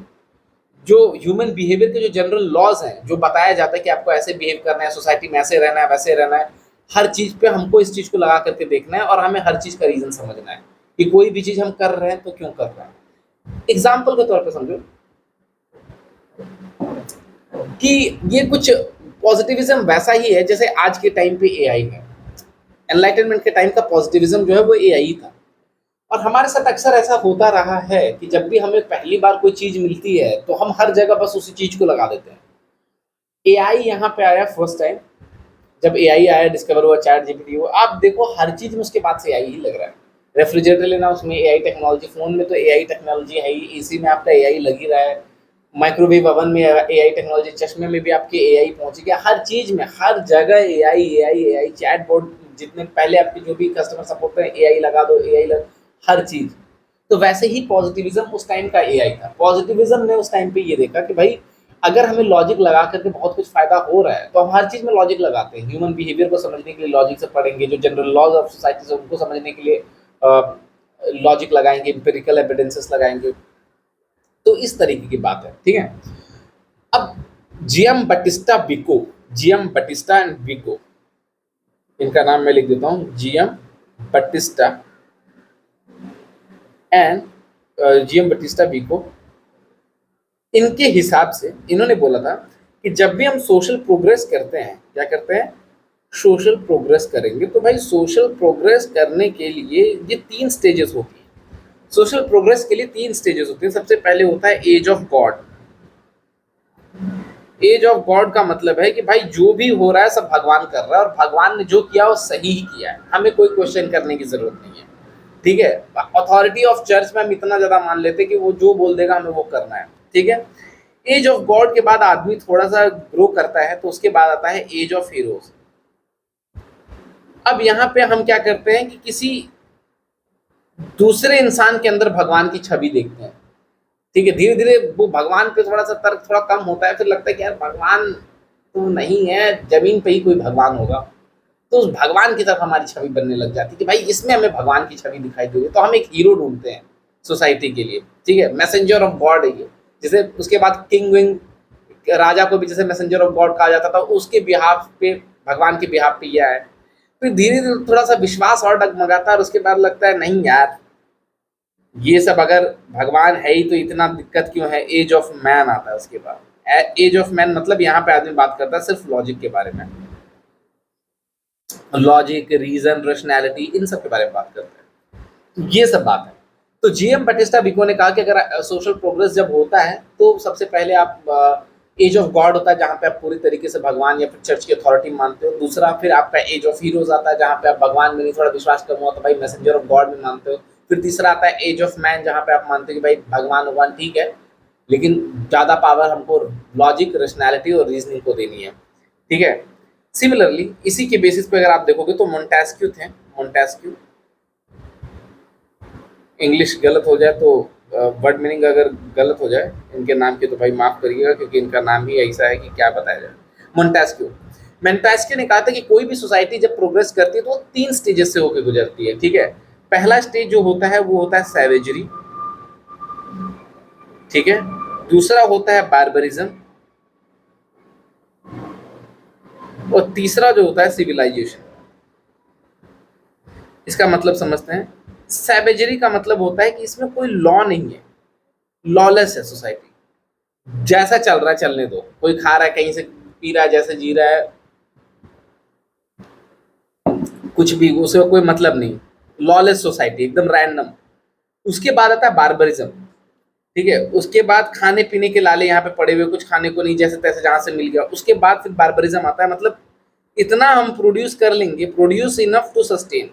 जो ह्यूमन बिहेवियर के जो जनरल लॉज हैं, जो बताया जाता है कि आपको ऐसे बिहेव करना है, सोसाइटी में ऐसे रहना है, वैसे रहना है, हर चीज पे हमको इस चीज को लगा करके देखना है। और हमें हर चीज का रीजन समझना है कि कोई भी चीज हम कर रहे हैं तो क्यों कर रहे हैं। एग्जाम्पल के तौर पे समझो कि ये कुछ पॉजिटिविज्म वैसा ही है जैसे आज के टाइम पे एआई है। एनलाइटनमेंट के टाइम का पॉजिटिविज्म जो है वो एआई था। और हमारे साथ अक्सर ऐसा होता रहा है कि जब भी हमें पहली बार कोई चीज मिलती है तो हम हर जगह बस उसी चीज को लगा देते हैं। एआई यहाँ पे आया फर्स्ट टाइम, जब एआई आया, डिस्कवर हुआ, चैट जीपीटी हुआ, आप देखो हर चीज में उसके बाद से एआई ही लग रहा है। रेफ्रिजरेटर लेना, उसमें एआई टेक्नोलॉजी, फोन में तो एआई टेक्नोलॉजी है ही, एसी में आपका एआई लग ही रहा है, माइक्रोवेव ओवन में एआई टेक्नोलॉजी, चश्मे में भी आपके एआई पहुंच गया, हर चीज में हर जगह AI AI AI. Chat board जितने पहले आपके जो भी कस्टमर सपोर्ट पे एआई लगा दो, एआई हर चीज। तो वैसे ही पॉजिटिविज्म उस टाइम का एआई था। पॉजिटिविज्म ने उस टाइम पे ये देखा कि भाई अगर हमें लॉजिक लगा करके बहुत कुछ फायदा हो रहा है तो हम हर चीज में लॉजिक लगाते हैं। ह्यूमन बिहेवियर को समझने के लिए लॉजिक से पढ़ेंगे, जो जनरल लॉज ऑफ सोसाइटी है उनको समझने के लिए लॉजिक लगाएंगे, एम्पिरिकल एविडेंसेस लगाएंगे। तो इस तरीके की बात है, ठीक है। अब Giambattista Vico, Giambattista and Vico, इनका नाम मैं लिख देता हूँ, Giambattista and Giambattista Vico. इनके हिसाब से इन्होंने बोला था कि जब भी हम सोशल प्रोग्रेस करते हैं, क्या करते हैं, सोशल प्रोग्रेस करेंगे, तो भाई सोशल प्रोग्रेस करने के लिए ये 3 स्टेजेस होती हैं। सोशल प्रोग्रेस के लिए 3 स्टेजेस होते हैं। सबसे पहले होता है age of God. Age of God का मतलब है कि भाई जो भी हो रहा है सब भगवान कर रहा है, और भगवान ने जो किया वो सही ही किया है, हमें कोई क्वेश्चन करने की जरूरत नहीं है, ठीक है। अथॉरिटी ऑफ चर्च में हम इतना ज्यादा मान लेते हैं कि वो जो बोल देगा हमें वो करना है, ठीक है। एज ऑफ गॉड के बाद आदमी थोड़ा सा ग्रो करता है, तो उसके बाद आता है एज ऑफ हीरोज। अब यहाँ पे हम क्या करते हैं कि किसी दूसरे इंसान के अंदर भगवान की छवि देखते हैं, ठीक है। धीरे धीरे वो भगवान पे थोड़ा सा तर्क थोड़ा कम होता है, फिर लगता है कि यार भगवान तो नहीं है, जमीन पे ही कोई भगवान होगा, तो उस भगवान की तरफ हमारी छवि बनने लग जाती है कि भाई इसमें हमें भगवान की छवि दिखाई दे रही है, तो हम एक हीरो ढूंढते हैं सोसाइटी के लिए, ठीक है। मैसेंजर ऑफ गॉड है ये, जैसे उसके बाद किंग विंग, राजा को भी जैसे मैसेंजर ऑफ गॉड कहा जाता था, उसके बिहाफ पे, भगवान के बिहाफ पे यह है। फिर धीरे धीरे थोड़ा सा विश्वास और डगमगाता है, और उसके बाद लगता है नहीं यार, ये सब अगर भगवान है ही तो इतना दिक्कत क्यों है। एज ऑफ मैन आता है उसके बाद। एज ऑफ मैन मतलब यहाँ पे आदमी बात करता है सिर्फ लॉजिक के बारे में, लॉजिक, रीजन, रेशनैलिटी, इन सब के बारे में बात करते हैं, ये सब बात है। तो जीएम बटिस्टा विको ने कहा कि अगर सोशल प्रोग्रेस जब होता है तो सबसे पहले आप एज ऑफ गॉड होता है, जहाँ पे आप पूरी तरीके से भगवान या फिर चर्च की अथॉरिटी मानते हो। दूसरा फिर आपका एज ऑफ हीरोज आता है, जहाँ पे आप भगवान में नहीं, थोड़ा विश्वास कम हुआ तो भाई मैसेंजर ऑफ गॉड में मानते हो। फिर तीसरा आता है एज ऑफ मैन, जहाँ पे आप मानते हो कि भाई भगवान ठीक है, लेकिन ज़्यादा पावर हमको लॉजिक, रेशनैलिटी और रीजनिंग को देनी है, ठीक है। सिमिलरली इसी के बेसिस पे अगर आप देखोगे तो मोंटेस्क्यू थे। मोंटेस्क्यू, इंग्लिश गलत हो जाए तो वर्ड मीनिंग अगर गलत हो जाए इनके नाम की तो भाई माफ करिएगा, क्योंकि इनका नाम ही ऐसा है कि क्या बताया जाए। मोंटेस्क्यू, मोंटेस्क्यू ने कहा था कि कोई भी सोसाइटी जब प्रोग्रेस करती है तो वो 3 स्टेजेस से होकर गुजरती है, ठीक है। पहला स्टेज जो होता है वो होता है सैवेजरी, ठीक है। दूसरा होता है बार्बरिज्म, और तीसरा जो होता है सिविलाइजेशन। इसका मतलब समझते हैं। सैवेजरी का मतलब होता है कि इसमें कोई लॉ नहीं है, लॉलेस है सोसाइटी, जैसा चल रहा है चलने दो, कोई खा रहा है कहीं से पी रहा है, जैसे जी रहा है, कुछ भी, उसे कोई मतलब नहीं, लॉलेस सोसाइटी, एकदम रैंडम। उसके बाद आता है बार्बरिज्म, ठीक है। उसके बाद खाने पीने के लाले यहाँ पे पड़े हुए, कुछ खाने को नहीं, जैसे तैसे जहां से मिल गया। उसके बाद फिर बार्बरिज्म आता है, मतलब इतना हम प्रोड्यूस कर लेंगे, produce enough to sustain,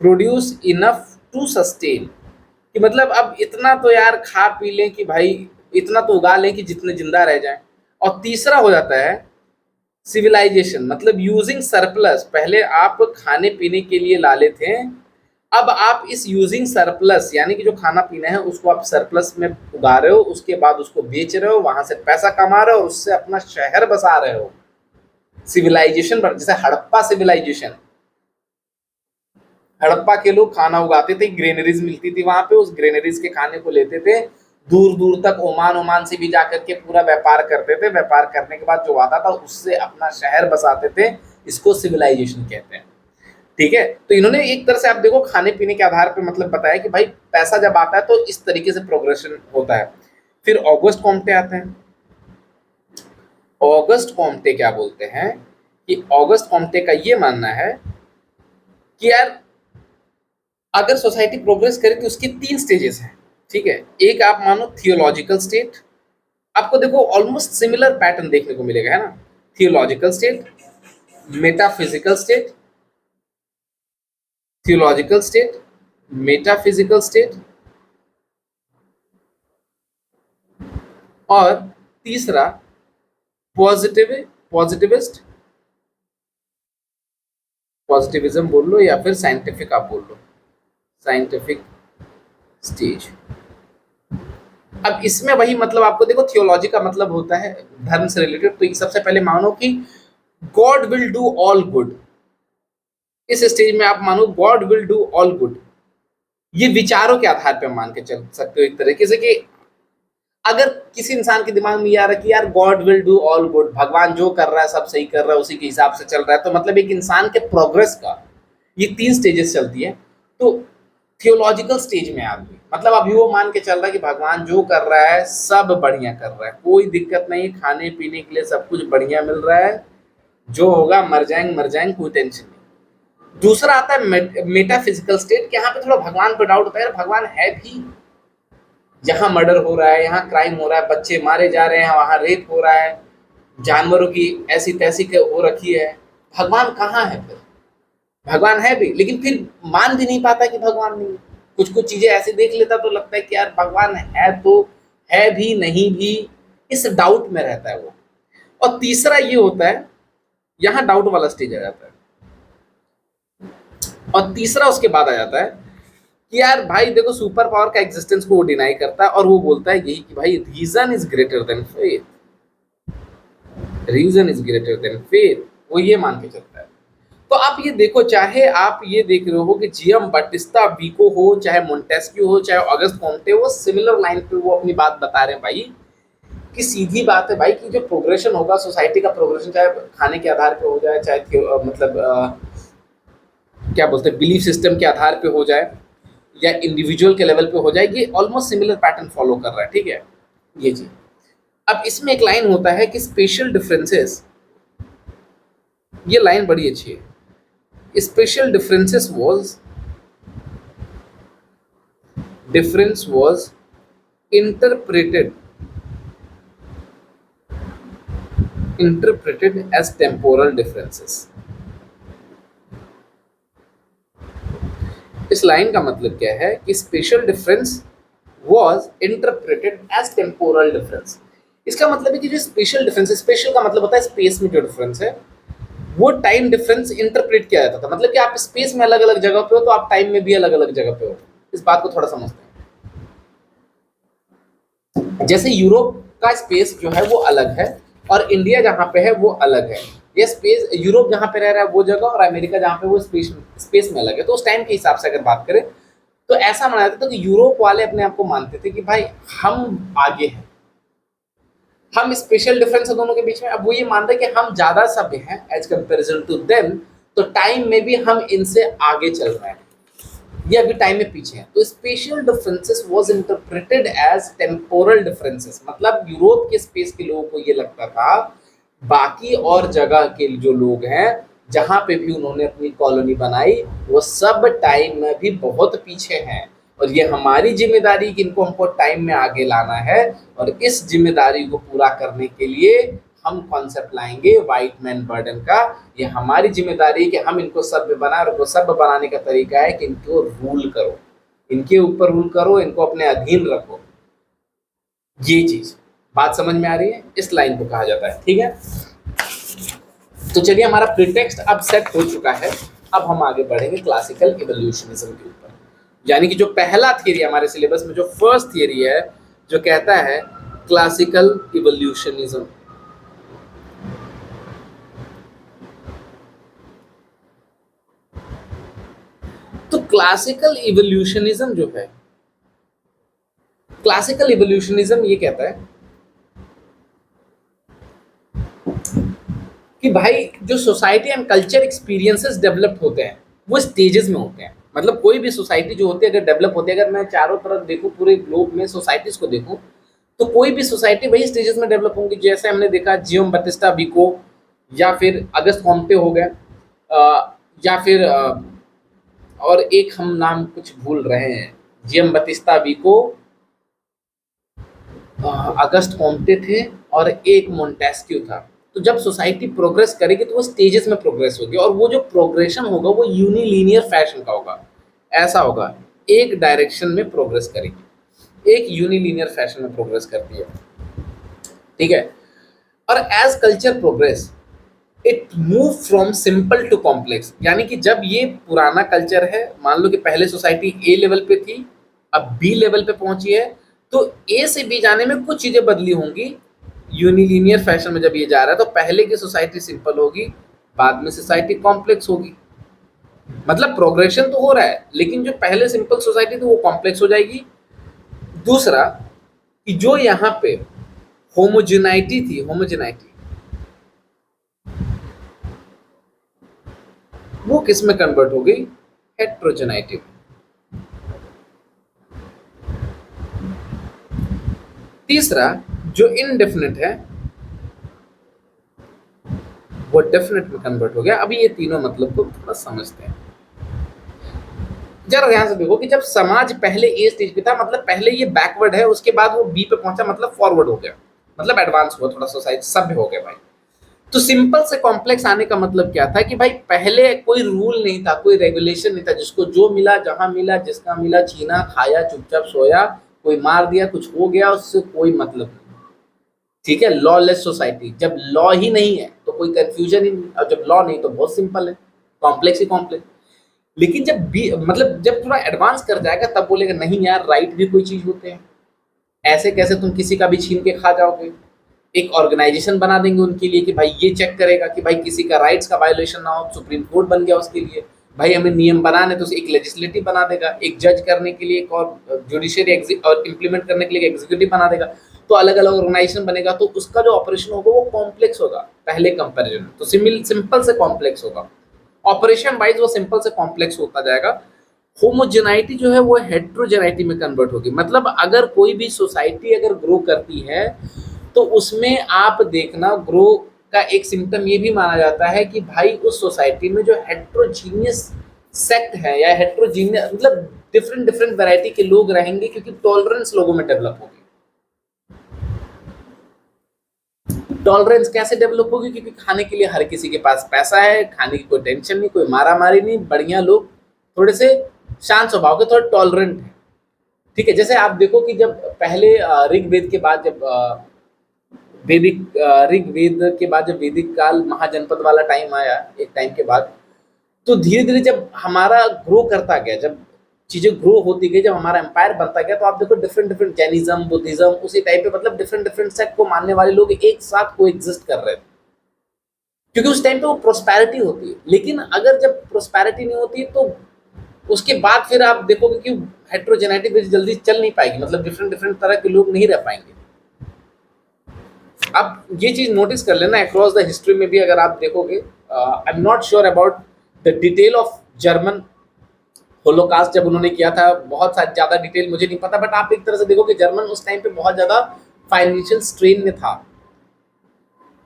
produce enough to sustain, कि मतलब अब इतना तो यार खा पी लें कि भाई इतना तो उगा लें कि जितने जिंदा रह जाएं। और तीसरा हो जाता है सिविलाइजेशन, मतलब यूजिंग सरप्लस। पहले आप खाने पीने के लिए ला ले थे, अब आप इस यूजिंग सरप्लस, यानी कि जो खाना पीना है उसको आप सरप्लस में उगा रहे हो, उसके बाद उसको बेच रहे हो, वहां से पैसा कमा रहे हो और उससे अपना शहर बसा रहे हो। सिविलाइजेशन, जैसे हड़प्पा सिविलाइजेशन, हड़प्पा के लोग खाना उगाते थे, ग्रेनरीज मिलती थी वहां पे, उस ग्रेनरीज के खाने को लेते थे, दूर दूर तक ओमान से भी जाकर के पूरा व्यापार करते थे। व्यापार करने के बाद जो आता था उससे अपना शहर बसाते थे। इसको सिविलाइजेशन कहते हैं, ठीक है। तो इन्होंने एक तरह से आप देखो खाने पीने के आधार पर मतलब बताया कि भाई पैसा जब आता है तो इस तरीके से प्रोग्रेशन होता है। फिर ऑगस्ट कॉम्टे आते हैं। ऑगस्ट कॉम्टे क्या बोलते हैं कि ऑगस्ट कॉम्टे का ये मानना है कि यार अगर सोसाइटी प्रोग्रेस करे तो उसके 3 स्टेजेस हैं, ठीक है। एक आप मानो थियोलॉजिकल स्टेट, आपको देखो ऑलमोस्ट सिमिलर पैटर्न देखने को मिलेगा, है ना। Theological state, metaphysical state, theological state, metaphysical state, और तीसरा पॉजिटिविस्ट, पॉजिटिविज्म बोल लो या फिर साइंटिफिक आप बोल लो, साइंटिफिक स्टेज। अब इसमें वही मतलब आपको देखो, थियोलॉजी का मतलब होता है धर्म से रिलेटेड। तो सबसे पहले मानो कि God will do all good. इस स्टेज में आप मानो God will do all good, ये विचारों के आधार पर मान के चल सकते हो एक तरीके से कि अगर किसी इंसान के दिमाग में ये आ रहा है कि यार God will do all good, भगवान जो कर रहा है सब सही कर रहा है, उसी के हिसाब से चल रहा है, तो मतलब एक इंसान के प्रोग्रेस का ये 3 स्टेजेस चलती है। तो थियोलॉजिकल स्टेज में आदमी, मतलब अभी वो मान के चल रहा है कि भगवान जो कर रहा है सब बढ़िया कर रहा है, कोई दिक्कत नहीं, खाने पीने के लिए सब कुछ बढ़िया मिल रहा है, जो होगा मर जाएंगे, कोई टेंशन नहीं। दूसरा आता है मेटाफिजिकल स्टेट, कि यहाँ पे थोड़ा भगवान पर डाउट होता है, भगवान है भी, यहाँ मर्डर हो रहा है, यहाँ क्राइम हो रहा है, बच्चे मारे जा रहे हैं, वहाँ रेप हो रहा है, जानवरों की ऐसी तैसी हो रखी है, भगवान कहाँ है फिर? भगवान है भी, लेकिन फिर मान भी नहीं पाता कि भगवान नहीं है। कुछ कुछ चीजें ऐसे देख लेता तो लगता है कि यार भगवान है तो है भी, नहीं भी, इस डाउट में रहता है वो। और तीसरा ये होता है, यहाँ डाउट वाला स्टेज आ जाता है, और तीसरा उसके बाद आ जाता है कि यार भाई देखो, सुपर पावर का एग्जिस्टेंस को वो डिनाई करता है, और वो बोलता है यही कि भाई reason is greater than faith, reason is greater than faith, वो ये मान के चलता है। तो आप ये देखो, चाहे आप ये देख रहे हो कि जीएम बटिस्टा विको हो, चाहे मोंटेस्क्यू हो, चाहे अगस्त कॉम्टे हो, सिमिलर लाइन पे वो अपनी बात बता रहे हैं भाई, कि सीधी बात है भाई कि जो प्रोग्रेशन होगा सोसाइटी का, प्रोग्रेशन चाहे खाने के आधार पे हो जाए, चाहे क्या बोलते हैं बिलीफ सिस्टम के आधार पे हो जाए, या इंडिविजुअल के लेवल पे हो जाए, ये ऑलमोस्ट सिमिलर पैटर्न फॉलो कर रहा है, ठीक है ये चीज। अब इसमें एक लाइन होता है कि स्पेशल डिफरेंसेस, ये लाइन बड़ी अच्छी है, special difference was interpreted as temporal differences। इस लाइन का मतलब क्या है कि special difference was interpreted as temporal difference। इसका मतलब है कि जो स्पेशल डिफरेंस, स्पेशल का मतलब होता है स्पेस में जो डिफरेंस है, वो टाइम डिफरेंस इंटरप्रेट किया जाता था। मतलब कि आप स्पेस में अलग अलग जगह पे हो तो आप टाइम में भी अलग अलग जगह पे हो। इस बात को थोड़ा समझते हैं। जैसे यूरोप का स्पेस जो है वो अलग है, और इंडिया जहाँ पे है वो अलग है। ये स्पेस, यूरोप जहाँ पे रह रहा है वो जगह, और अमेरिका जहाँ पे वो स्पेस में अलग है। तो उस टाइम के हिसाब से अगर बात करें तो ऐसा माना जाता था कि यूरोप वाले अपने आप को मानते थे कि भाई हम आगे हैं, हम स्पेशल डिफरेंस है दोनों के बीच में। अब वो ये मानते हैं कि हम ज्यादा सभ्य हैं एज कंपेरिजन टू देम, तो टाइम में भी हम इनसे आगे चल रहे हैं, ये अभी टाइम में पीछे हैं। तो spatial differences was interpreted as temporal differences. मतलब यूरोप के स्पेस के लोगों को ये लगता था बाकी और जगह के जो लोग हैं जहां पे भी उन्होंने अपनी कॉलोनी बनाई, वो सब टाइम में भी बहुत पीछे हैं, और ये हमारी जिम्मेदारी कि इनको हमको टाइम में आगे लाना है। और इस जिम्मेदारी को पूरा करने के लिए हम कॉन्सेप्ट लाएंगे व्हाइट मैन बर्डन का। ये हमारी जिम्मेदारी है कि हम इनको सभ्य बनाए, और सभ्य बनाने का तरीका है कि इनको रूल करो, इनके ऊपर रूल करो, इनको अपने अधीन रखो। ये चीज बात समझ में आ रही है? इस लाइन को कहा जाता है, ठीक है। तो चलिए, हमारा प्रीटेक्स्ट अब सेट हो चुका है। अब हम आगे बढ़ेंगे क्लासिकल इवोल्यूशनिज्म के ऊपर, यानी कि जो पहला थियरी हमारे सिलेबस में, जो फर्स्ट थियरी है, जो कहता है क्लासिकल इवोल्यूशनिज्म। तो क्लासिकल इवोल्यूशनिज्म जो है, क्लासिकल इवोल्यूशनिज्म ये कहता है कि भाई जो society and culture experiences develop होते हैं वो स्टेजेस में होते हैं। मतलब कोई भी सोसाइटी जो होती है अगर डेवलप होती है, अगर मैं चारों तरफ देखूं पूरे ग्लोब में सोसाइटीज को देखूं, तो कोई भी सोसाइटी वही स्टेजेस में डेवलप होंगी। जैसे हमने देखा जियोम बटिस्टा विको, या फिर अगस्त कॉम्टे हो गए, या फिर और एक हम नाम कुछ भूल रहे हैं, जियोम बटिस्टा विको, अगस्त कॉम्टे थे, और एक मोंटेस्क्यू था। तो जब सोसाइटी प्रोग्रेस करेगी तो वो स्टेजेस में प्रोग्रेस होगी, और वो जो प्रोग्रेशन होगा वो यूनिलीनियर फैशन का होगा। ऐसा होगा, एक डायरेक्शन में प्रोग्रेस करेगी, एक यूनिलीनियर फैशन में प्रोग्रेस करती है, ठीक है। और as culture progress it move from simple to complex. यानी कि जब ये पुराना कल्चर है, मान लो कि पहले सोसाइटी ए लेवल पे थी, अब बी लेवल पे पहुंची है, तो ए से बी जाने में कुछ चीजें बदली होंगी। यूनिलीनियर फैशन में जब ये जा रहा है तो पहले की सोसाइटी सिंपल होगी, बाद में सोसाइटी कॉम्प्लेक्स होगी। मतलब प्रोग्रेशन तो हो रहा है, लेकिन जो पहले सिंपल सोसाइटी थी वो कॉम्प्लेक्स हो जाएगी। दूसरा कि जो यहाँ पे होमोजेनाइटी थी, होमोजेनाइटी वो किस में कन्वर्ट हो गई? हेट्रोजेनाइटी में। तीसरा जो इनडेफिनिट है वो डेफिनेट में कन्वर्ट हो गया। अभी ये तीनों मतलब को थोड़ा समझते हैं। जरा ध्यान से देखो कि जब समाज पहले ए स्टेज पे था, मतलब पहले ये बैकवर्ड है, उसके बाद वो बी पे पहुंचा, मतलब फॉरवर्ड हो गया, मतलब एडवांस हुआ, थोड़ा सोसाइटी सभ्य हो गया भाई। तो सिंपल से कॉम्प्लेक्स आने का मतलब क्या था कि भाई पहले कोई रूल नहीं था, कोई रेगुलेशन नहीं था, जिसको जो मिला, जहां मिला, जिसका मिला छीना, खाया, चुपचाप सोया, कोई मार दिया, कुछ हो गया, उससे कोई मतलब नहीं। ठीक है, लॉलेस सोसाइटी। जब लॉ ही नहीं है तो कोई कंफ्यूजन ही नहीं, और जब लॉ नहीं तो बहुत सिंपल है, कॉम्प्लेक्स ही कॉम्प्लेक्स। लेकिन जब भी मतलब जब थोड़ा एडवांस कर जाएगा तब बोलेगा नहीं यार, राइट भी कोई चीज होते हैं, ऐसे कैसे तुम किसी का भी छीन के खा जाओगे। एक ऑर्गेनाइजेशन बना देंगे उनके लिए कि भाई ये चेक करेगा कि भाई किसी का राइट्स का वायोलेशन ना हो, सुप्रीम कोर्ट बन गया उसके लिए। भाई हमें नियम बनाने तो एक लेजिस्लेटिव बना देगा, एक जज करने के लिए एक और जुडिशियरी और इम्प्लीमेंट करने के लिए एग्जीक्यूटिव बना देगा। तो अलग अलग ऑर्गेनाइजेशन बनेगा, तो उसका जो ऑपरेशन होगा वो कॉम्प्लेक्स होगा पहले कंपेरिजन में, तो सिंपल से कॉम्प्लेक्स होगा। ऑपरेशन वाइज वो सिंपल से कॉम्प्लेक्स होता जाएगा। होमोजेनाइटी जो है वो हेट्रोजेनाइटी में कन्वर्ट होगी। मतलब अगर कोई भी सोसाइटी अगर ग्रो करती है तो उसमें आप देखना ग्रो का एक सिम्टम ये भी माना जाता है कि भाई उस सोसाइटी में जो हेट्रोजीनियस सेक्ट है या हेट्रोजीनियस मतलब डिफरेंट डिफरेंट वैरायटी के लोग रहेंगे, क्योंकि टॉलरेंस लोगों में डेवलप होगी। टॉलरेंस कैसे डेवलप होगी? क्योंकि खाने के लिए हर किसी के पास पैसा है, खाने की कोई टेंशन नहीं, कोई मारा मारी नहीं, बढ़िया लोग थोड़े से शांत स्वभाव के, थोड़े टॉलरेंट है। ठीक है, जैसे आप देखो कि जब पहले ऋग्वेद के बाद जब वैदिक ऋग्वेद के बाद जब वैदिक काल महाजनपद वाला टाइम आया, एक टाइम के बाद, तो धीरे धीरे जब हमारा ग्रो करता गया, जब चीजें ग्रो होती गई, जब हमारा एम्पायर बनता गया, तो आप देखो डिफरेंट डिफरेंट जैनिज्म, बुद्धिज्म, उसी टाइप पे मतलब डिफरेंट डिफरेंट सेक्ट को मानने वाले लोग एक साथ को एग्जिस्ट कर रहे थे, क्योंकि उस टाइम पे वो प्रोस्पैरिटी होती है। लेकिन अगर जब प्रोस्पैरिटी नहीं होती तो उसके बाद फिर आप देखोगे कि हेट्रोजेनेटिक जल्दी चल नहीं पाएगी, मतलब डिफरेंट डिफरेंट तरह के लोग नहीं रह पाएंगे। आप ये चीज नोटिस कर लेना अक्रॉस द हिस्ट्री में भी, अगर आप देखोगे, I am not sure about the detail of German Holocaust जब उन्होंने किया था, बहुत ज्यादा डिटेल मुझे नहीं पता, बट आप एक तरह से देखो कि जर्मन उस टाइम पे बहुत ज्यादा फाइनेंशियल स्ट्रेन में था।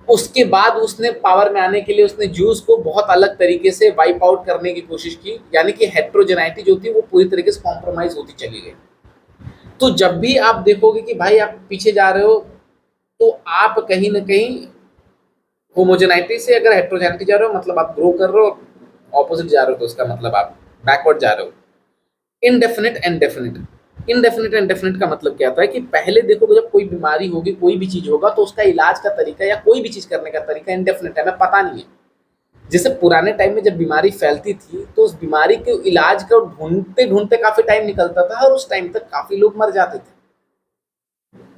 उसके बाद उसने पावर में आने के लिए उसने ज्यूज को बहुत अलग तरीके से वाइप आउट करने की कोशिश की, यानी कि हेट्रोजेनाइटी जो थी वो पूरी तरीके से कॉम्प्रोमाइज होती चली गई। तो जब भी आप देखोगे कि भाई आप पीछे जा रहे हो, तो आप कहीं ना कहीं होमोजेनाइटी से अगर हेट्रोजेनाइटी जा रहे हो मतलब आप ग्रो कर रहे हो, ऑपोजिट जा रहे हो तो उसका मतलब आप बैकवर्ड जा रहे हो। Indefinite and definite. Indefinite and definite का मतलब क्या होता है कि पहले देखो जब कोई बीमारी होगी, कोई भी चीज होगा, तो उसका इलाज का तरीका या कोई भी चीज करने का तरीका इनडेफिनिट है, हमें पता नहीं है। जैसे पुराने टाइम में जब बीमारी फैलती थी तो उस बीमारी के इलाज को ढूंढते ढूंढते काफी टाइम निकलता था, और उस टाइम तक काफी लोग मर जाते थे।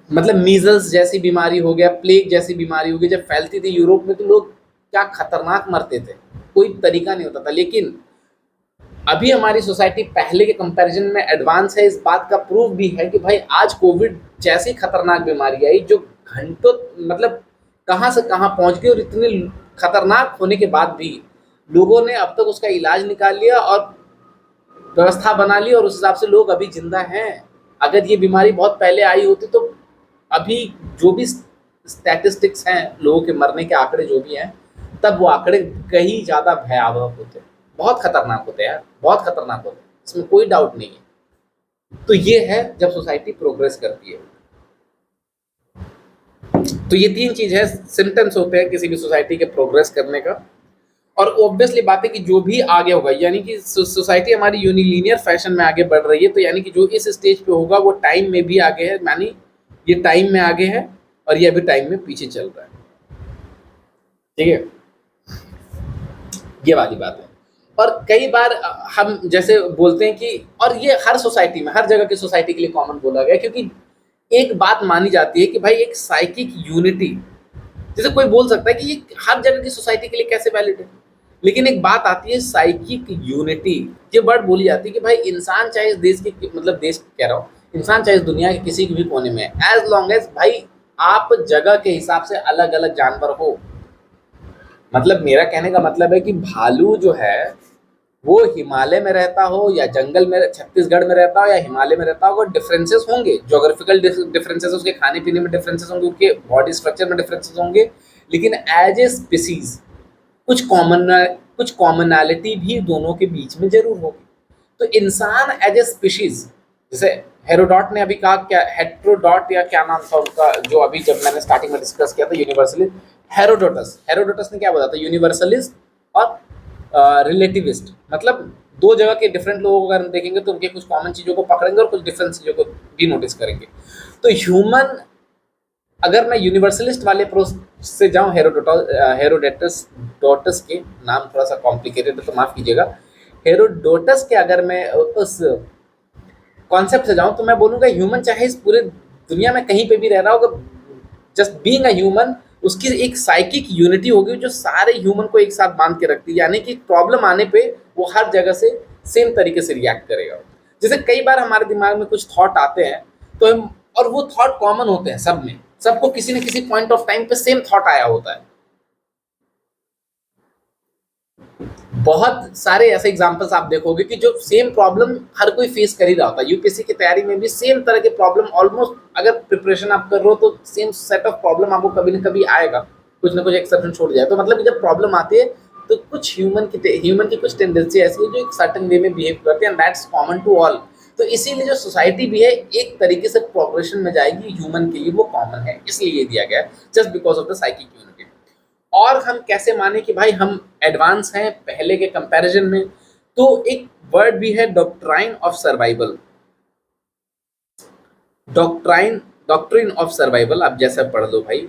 मतलब मीजल्स जैसी बीमारी हो गया, प्लेग जैसी बीमारी हो गई, जब फैलती थी यूरोप में तो लोग क्या खतरनाक मरते थे, कोई तरीका नहीं होता था। लेकिन अभी हमारी सोसाइटी पहले के कंपैरिजन में एडवांस है, इस बात का प्रूफ भी है कि भाई आज कोविड जैसी खतरनाक बीमारी आई जो घंटों मतलब कहाँ से कहाँ पहुंच गई, और इतने खतरनाक होने के बाद भी लोगों ने अब तक उसका इलाज निकाल लिया और व्यवस्था बना ली, और उस हिसाब से लोग अभी जिंदा हैं। अगर ये बीमारी बहुत पहले आई होती तो अभी जो भी स्टैटिस्टिक्स हैं, लोगों के मरने के आंकड़े जो भी हैं, तब वो आंकड़े कहीं ज्यादा भयावह होते, बहुत खतरनाक होते हैं यार, बहुत खतरनाक होते हैं, इसमें कोई डाउट नहीं है। तो ये है जब सोसाइटी प्रोग्रेस करती है। तो ये तीन चीज है, सिम्टम्स होते हैं किसी भी सोसाइटी के प्रोग्रेस करने का। और ऑब्वियसली बात है कि जो भी आगे होगा, यानी कि सोसाइटी हमारी यूनिलीनियर फैशन में आगे बढ़ रही है, तो यानी कि जो इस स्टेज पे होगा वो टाइम में भी आगे है, यानी ये टाइम में आगे है और ये अभी टाइम में पीछे चल रहा है। ठीक है, ये वाली बात है। और कई बार हम जैसे बोलते हैं कि, और ये हर सोसाइटी में, हर जगह की सोसाइटी के लिए कॉमन बोला गया, क्योंकि एक बात मानी जाती है कि भाई एक साइकिक यूनिटी, जैसे कोई बोल सकता है कि ये हर जगह की सोसाइटी के लिए कैसे वैलिड है, लेकिन एक बात आती है साइकिक यूनिटी, ये वर्ड बोली जाती है कि भाई इंसान चाहे इस देश की, मतलब देश कह रहा हूँ, इंसान चाहे इस दुनिया के किसी भी कोने में है, एज लॉन्ग एज भाई आप जगह के हिसाब से अलग अलग जानवर हो। मतलब मेरा कहने का मतलब है कि भालू जो है वो हिमालय में रहता हो या जंगल में छत्तीसगढ़ में रहता हो या हिमालय में रहता हो, डिफरेंसेस होंगे, जोग्राफिकल डिफरेंसेस, उसके खाने पीने में डिफरेंसेस होंगे, उसके बॉडी स्ट्रक्चर में डिफरेंसेस होंगे, लेकिन एज ए स्पीसीज कुछ कॉमन कुछ कॉमनैलिटी भी दोनों के बीच में जरूर होगी। तो इंसान एज ए स्पीशीज, जैसे हेरोडॉट ने अभी कहा, क्या हेट्रोडॉट या क्या नाम था उनका, जो अभी जब मैंने स्टार्टिंग में डिस्कस किया था, यूनिवर्सलिस्ट, हेरोडोटस, हेरोडोटस ने क्या बोला था, यूनिवर्सलिस्ट और रिलेटिविस्ट। मतलब दो जगह के डिफरेंट लोगों को अगर हम देखेंगे तो उनके कुछ कॉमन चीज़ों को पकड़ेंगे और कुछ डिफरेंट चीज़ों को भी नोटिस करेंगे। तो ह्यूमन, अगर मैं यूनिवर्सलिस्ट वाले अप्रोच से जाऊं, हेरोडोटस, डोटस के नाम थोड़ा सा कॉम्प्लिकेटेड है तो माफ कीजिएगा, हेरोडोटस के अगर मैं उस कॉन्सेप्ट से जाऊं तो मैं बोलूंगा ह्यूमन चाहे इस पूरे दुनिया में कहीं पे भी रह रहा होगा, जस्ट बीइंग अ ह्यूमन, उसकी एक साइकिक यूनिटी होगी जो सारे ह्यूमन को एक साथ बांध के रखती है, यानी कि प्रॉब्लम आने पे वो हर जगह से सेम तरीके से रिएक्ट करेगा। जैसे कई बार हमारे दिमाग में कुछ थॉट आते हैं तो हम, और वो थॉट कॉमन होते हैं सब में, सबको किसी न किसी पॉइंट ऑफ टाइम पे सेम थॉट आया होता है। बहुत सारे ऐसे एग्जांपल्स आप देखोगे कि जो सेम प्रॉब्लम हर कोई फेस कर ही रहा होता है। यूपीएससी की तैयारी में भी सेम तरह के प्रॉब्लम, ऑलमोस्ट अगर प्रिपरेशन आप कर रहे हो तो सेम सेट ऑफ प्रॉब्लम आपको कभी ना कभी आएगा, कुछ ना कुछ एक्सेप्शन छोड़ जाए। तो मतलब जब प्रॉब्लम आती है तो कुछ ह्यूमन की कुछ टेंडेंसी ऐसी है जो एक सर्टन वे में बिहेव करते हैं, and that's common to all. तो इसीलिए जो सोसाइटी भी है एक तरीके से प्रोग्रेशन में जाएगी ह्यूमन के लिए, वो कॉमन है, इसलिए ये दिया गया है, just because of the psychic unity. और हम कैसे माने कि भाई हम एडवांस हैं पहले के कंपैरिजन में, तो एक वर्ड भी है doctrine of survival. Doctrine of survival आप जैसा पढ़ लो भाई,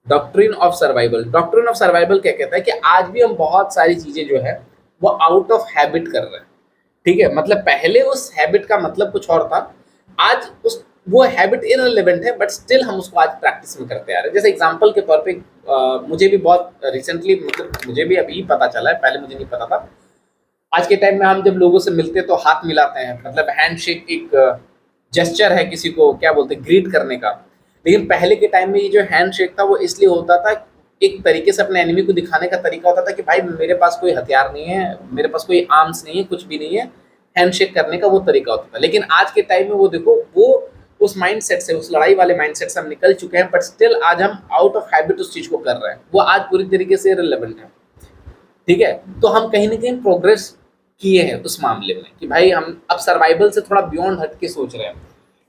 doctrine of survival. Doctrine of survival क्या कहता है कि आज भी हम बहुत सारी चीजें जो है वो आउट ऑफ हैबिट कर रहे हैं। ठीक है, मतलब पहले उस हैबिट का मतलब कुछ और था, आज उस वो हैबिट इररिलेवेंट है, बट स्टिल हम उसको आज प्रैक्टिस में करते आ रहे हैं। जैसे एग्जांपल के तौर पे मुझे भी बहुत रिसेंटली, मतलब मुझे भी अभी पता चला है, पहले मुझे नहीं पता था। आज के टाइम में हम जब लोगों से मिलते हैं तो हाथ मिलाते हैं, मतलब हैंडशेक एक जेस्चर है किसी को क्या बोलते हैं, ग्रीट करने का। लेकिन पहले के टाइम में ये जो हैंडशेक था वो इसलिए होता था, एक तरीके से अपने एनिमी को दिखाने का तरीका होता था कि भाई मेरे पास कोई हथियार नहीं है, मेरे पास कोई आर्म्स नहीं है, कुछ भी नहीं है, हैंडशेक करने का वो तरीका होता था। लेकिन आज के टाइम में वो देखो, वो उस माइंडसेट से, उस लड़ाई वाले माइंडसेट से हम निकल चुके हैं, बट स्टिल आज हम आउट ऑफ हैबिट उस चीज को कर रहे हैं, वो आज पूरी तरीके से रिलेवेंट है। ठीक है, तो हम कहीं ना कहीं प्रोग्रेस किए हैं उस मामले में कि भाई हम अब सर्वाइवल से थोड़ा बियॉन्ड हट के सोच रहे हैं।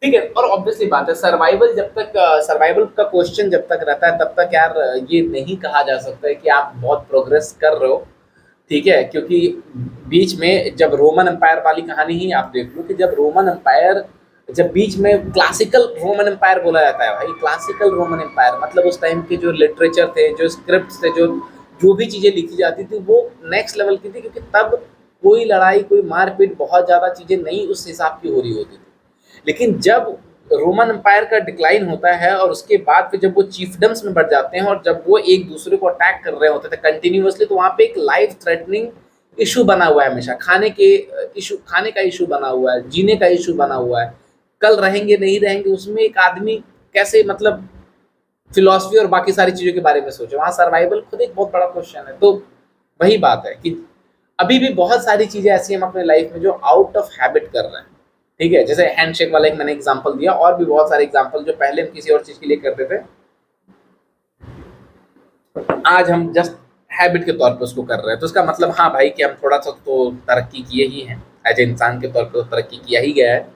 ठीक है, और ऑब्वियसली बात है, सर्वाइवल जब तक, सर्वाइवल का क्वेश्चन जब तक रहता है तब तक यार ये नहीं कहा जा सकता है कि आप बहुत प्रोग्रेस कर रहे हो। ठीक है, क्योंकि बीच में जब रोमन एम्पायर वाली कहानी ही आप देख लो कि जब रोमन एम्पायर, जब बीच में क्लासिकल रोमन एम्पायर बोला जाता है भाई, क्लासिकल रोमन एम्पायर मतलब उस टाइम के जो लिटरेचर थे, जो स्क्रिप्ट थे, जो भी चीज़ें लिखी जाती थी वो नेक्स्ट लेवल की थी, क्योंकि तब कोई लड़ाई, कोई मारपीट, बहुत ज़्यादा चीज़ें नहीं उस हिसाब की हो रही होती थी। लेकिन जब रोमन एम्पायर का डिक्लाइन होता है और उसके बाद फिर जब वो चीफडम्स में बढ़ जाते हैं और जब वो एक दूसरे को अटैक कर रहे होते थे कंटिन्यूअसली, तो वहाँ पे एक लाइफ थ्रेटनिंग इशू बना हुआ है हमेशा, खाने के इशू, खाने का इशू बना हुआ है, जीने का इशू बना हुआ है, कल रहेंगे नहीं रहेंगे, उसमें एक आदमी कैसे, मतलब फिलॉसफी और बाकी सारी चीज़ों के बारे में सोचे, वहाँ सर्वाइवल खुद एक बहुत बड़ा क्वेश्चन है। तो वही बात है कि अभी भी बहुत सारी चीज़ें ऐसी हम अपने लाइफ में जो आउट ऑफ हैबिट कर रहे हैं। ठीक है, जैसे हैंडशेक वाला एक मैंने एग्जांपल दिया, और भी बहुत सारे एग्जांपल जो पहले हम किसी और चीज़ के लिए करते थे, आज हम जस्ट हैबिट के तौर पे उसको कर रहे हैं। तो उसका मतलब हाँ भाई कि हम थोड़ा सा तो तरक्की किए ही हैं, एज ए इंसान के तौर पे तो तरक्की किया ही गया है।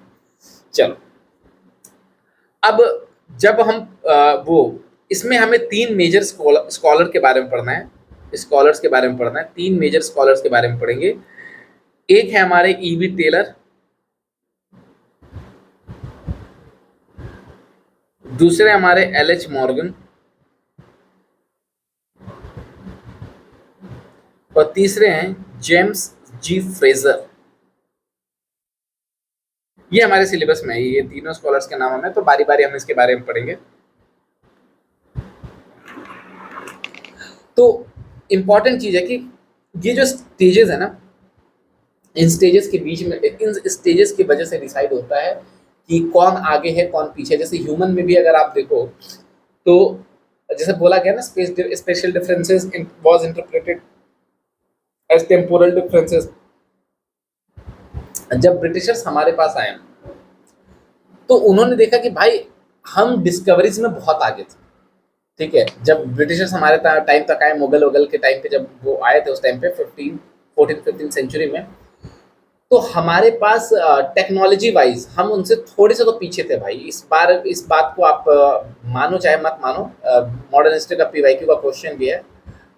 चलो, अब जब हम वो, इसमें हमें तीन मेजर स्कॉलर के बारे में पढ़ना है, स्कॉलर्स के बारे में पढ़ना है, तीन मेजर स्कॉलर्स के बारे में पढ़ेंगे। एक है हमारे ईवी टेलर, दूसरे हमारे एल.एच. मॉर्गन, और तीसरे हैं जेम्स जी फ्रेजर। ये हमारे सिलेबस में है, ये तीनों स्कॉलर्स के नाम हमें, तो बारी बारी हम इसके बारे में पढ़ेंगे। तो इंपॉर्टेंट चीज है कि ये जो स्टेजेस है ना, इन स्टेजेस के बीच में, इन स्टेजेस की वजह से डिसाइड होता है कि कौन आगे है कौन पीछे। जैसे ह्यूमन में भी अगर आप देखो तो जैसे बोला गया ना, spatial differences was interpreted as temporal differences. जब ब्रिटिशर्स हमारे पास आए तो उन्होंने देखा कि भाई हम डिस्कवरीज में बहुत आगे थे। ठीक है, जब ब्रिटिशर्स हमारे टाइम तक आए, मुगल वगल के टाइम पे जब वो आए थे, उस टाइम पे 15 सेंचुरी में, तो हमारे पास टेक्नोलॉजी वाइज हम उनसे थोड़े से तो पीछे थे भाई। इस बात को आप मानो चाहे मत मानो, मॉडर्न हिस्ट्री का पीवाईक्यू का क्वेश्चन भी है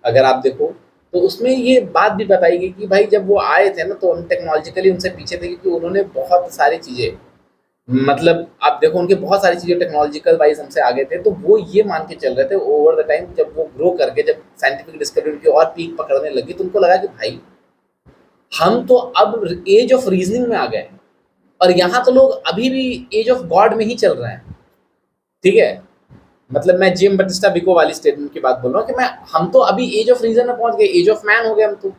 अगर आप देखो, तो उसमें ये बात भी बताई गई कि भाई जब वो आए थे ना तो टेक्नोलॉजिकली उनसे पीछे थे, क्योंकि उन्होंने बहुत सारी चीज़ें, मतलब आप देखो उनके बहुत सारी चीज़ें टेक्नोलॉजिकल वाइज हमसे आगे थे। तो वो ये मान के चल रहे थे ओवर द टाइम, जब वो ग्रो करके जब साइंटिफिक डिस्कवरी उनकी और पीक पकड़ने लगी, तो उनको लगा कि भाई हम तो अब एज ऑफ रीजनिंग में आ गए, और यहाँ तो लोग अभी भी एज ऑफ गॉड में ही चल रहे हैं। ठीक है, मतलब मैं जेम बटिस्टा बिको वाली स्टेटमेंट की बात बोल रहा हूँ कि मैं हम तो अभी एज ऑफ रीजन में पहुंच गए, एज ऑफ मैन हो गए हम तो।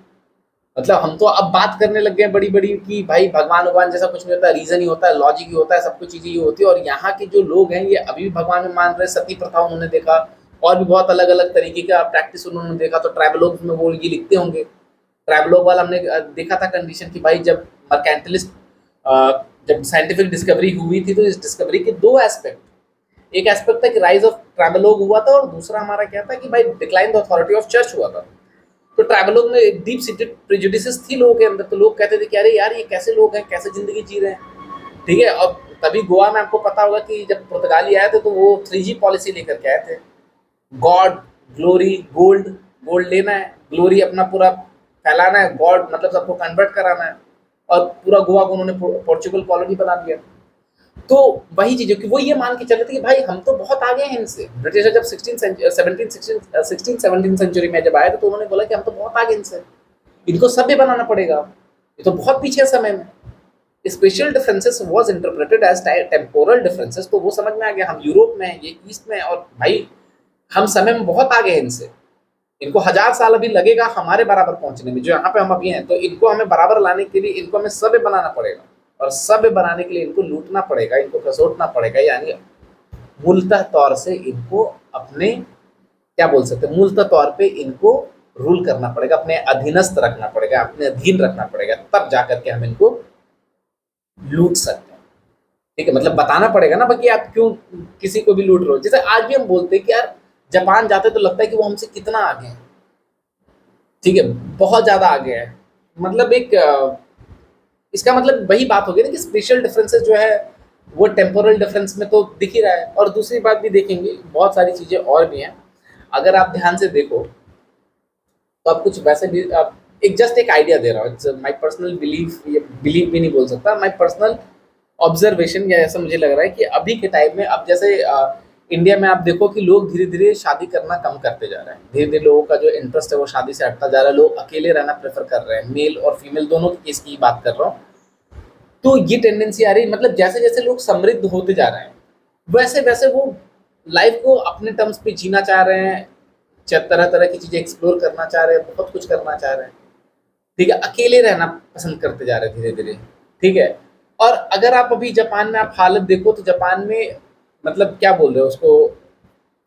मतलब हम तो अब बात करने लग गए बड़ी बड़ी कि भाई भगवान जैसा कुछ नहीं होता, रीजन ही होता है, लॉजिक ही होता है, सब कुछ चीजें ही होती है। और यहाँ के जो लोग हैं ये अभी भी भगवान में मान रहे, सती प्रथा उन्होंने देखा, और भी बहुत अलग अलग तरीके का प्रैक्टिस उन्होंने देखा। तो ट्राइबलोग में वो ये लिखते होंगे, ट्राइबलोग वाला हमने देखा था कंडीशन कि भाई जब मर्केंटलिस्ट, जब साइंटिफिक डिस्कवरी हुई थी, तो इस डिस्कवरी के दो एस्पेक्ट, एक एस्पेक्ट था कि राइज ऑफ ट्राइबलोग हुआ था, और दूसरा हमारा क्या था कि भाई decline the authority of church हुआ था। तो ट्राइबलोग में एक डीप सीटेड प्रेजुडिसेस थी लोगों के अंदर। तो लोग कहते थे कि अरे यार ये कैसे लोग हैं, कैसे जिंदगी जी रहे हैं। ठीक है, अब तभी गोवा में आपको पता होगा कि जब पुर्तगाली आए थे तो वो 3G पॉलिसी लेकर के आए थे। गॉड, ग्लोरी, गोल्ड, गोल्ड लेना है, ग्लोरी अपना पूरा फैलाना है, गॉड मतलब सबको कन्वर्ट कराना है, और पूरा गोवा को उन्होंने पोर्चुगल कॉलोनी बना दिया। तो वही चीज़ है कि वो ये मान के चल रहे थे कि भाई हम तो बहुत आगे हैं इनसे। ब्रिटिशर जब 16 17 सेंचुरी में जब आए थे तो उन्होंने बोला कि हम तो बहुत आगे इनसे, इनको सभ्य बनाना पड़ेगा, ये तो बहुत पीछे है समय में। Spatial differences was interpreted as temporal differences. तो वो समझ में आ गया हम यूरोप में हैं, ये ईस्ट में है, और भाई हम समय में बहुत आगे हैं इनसे। इनको 1000 साल अभी लगेगा हमारे बराबर पहुंचने में, जो यहाँ पे हम अभी हैं। तो इनको हमें बराबर लाने के लिए इनको हमें सभ्य बनाना पड़ेगा, और सभ्य बनाने के लिए इनको लूटना पड़ेगा, इनको खसोटना पड़ेगा, यानी मूलतः तौर से इनको अपने, क्या बोल सकते हैं, मूलतः तौर पे इनको रूल करना पड़ेगा, अपने अधीनस्थ रखना पड़ेगा, अपने अधीन रखना पड़ेगा, तब जाकर के हम इनको लूट सकते हैं। ठीक है, मतलब बताना पड़ेगा ना बाकी आप क्यों किसी को भी लूट रहे हो। जैसे आज भी हम बोलते हैं कि यार जापान जाते तो लगता है कि वो हमसे कितना आगे है। ठीक है, बहुत ज्यादा आगे है। मतलब एक इसका मतलब वही बात होगी ना कि स्पेशल डिफरेंसेस जो है वो टेम्पोरल डिफरेंस में तो दिख ही रहा है। और दूसरी बात भी देखेंगे, बहुत सारी चीज़ें और भी हैं अगर आप ध्यान से देखो, तो आप कुछ वैसे भी आप एक जस्ट एक आइडिया दे रहा हूँ, माई पर्सनल बिलीफ, ये बिलीव भी नहीं बोल सकता, माई पर्सनल ऑब्जर्वेशन, या ऐसा मुझे लग रहा है कि अभी के टाइम में, अब जैसे इंडिया में आप देखो कि लोग धीरे धीरे शादी करना कम करते जा रहे हैं। धीरे धीरे लोगों का जो इंटरेस्ट है वो शादी से हटता जा रहा है, लोग अकेले रहना प्रेफर कर रहे हैं, मेल और फीमेल दोनों की केस की बात कर रहा हूँ। तो ये टेंडेंसी आ रही है, मतलब जैसे जैसे लोग समृद्ध होते जा रहे हैं वैसे वैसे वो लाइफ को अपने टर्म्स पे जीना चाह रहे हैं, तरह तरह की चीज़ें एक्सप्लोर करना चाह रहे हैं, बहुत कुछ करना चाह रहे हैं। ठीक है, अकेले रहना पसंद करते जा रहे हैं धीरे धीरे। ठीक है, और अगर आप अभी जापान में आप हालत देखो तो जापान में मतलब क्या बोल रहे हो उसको,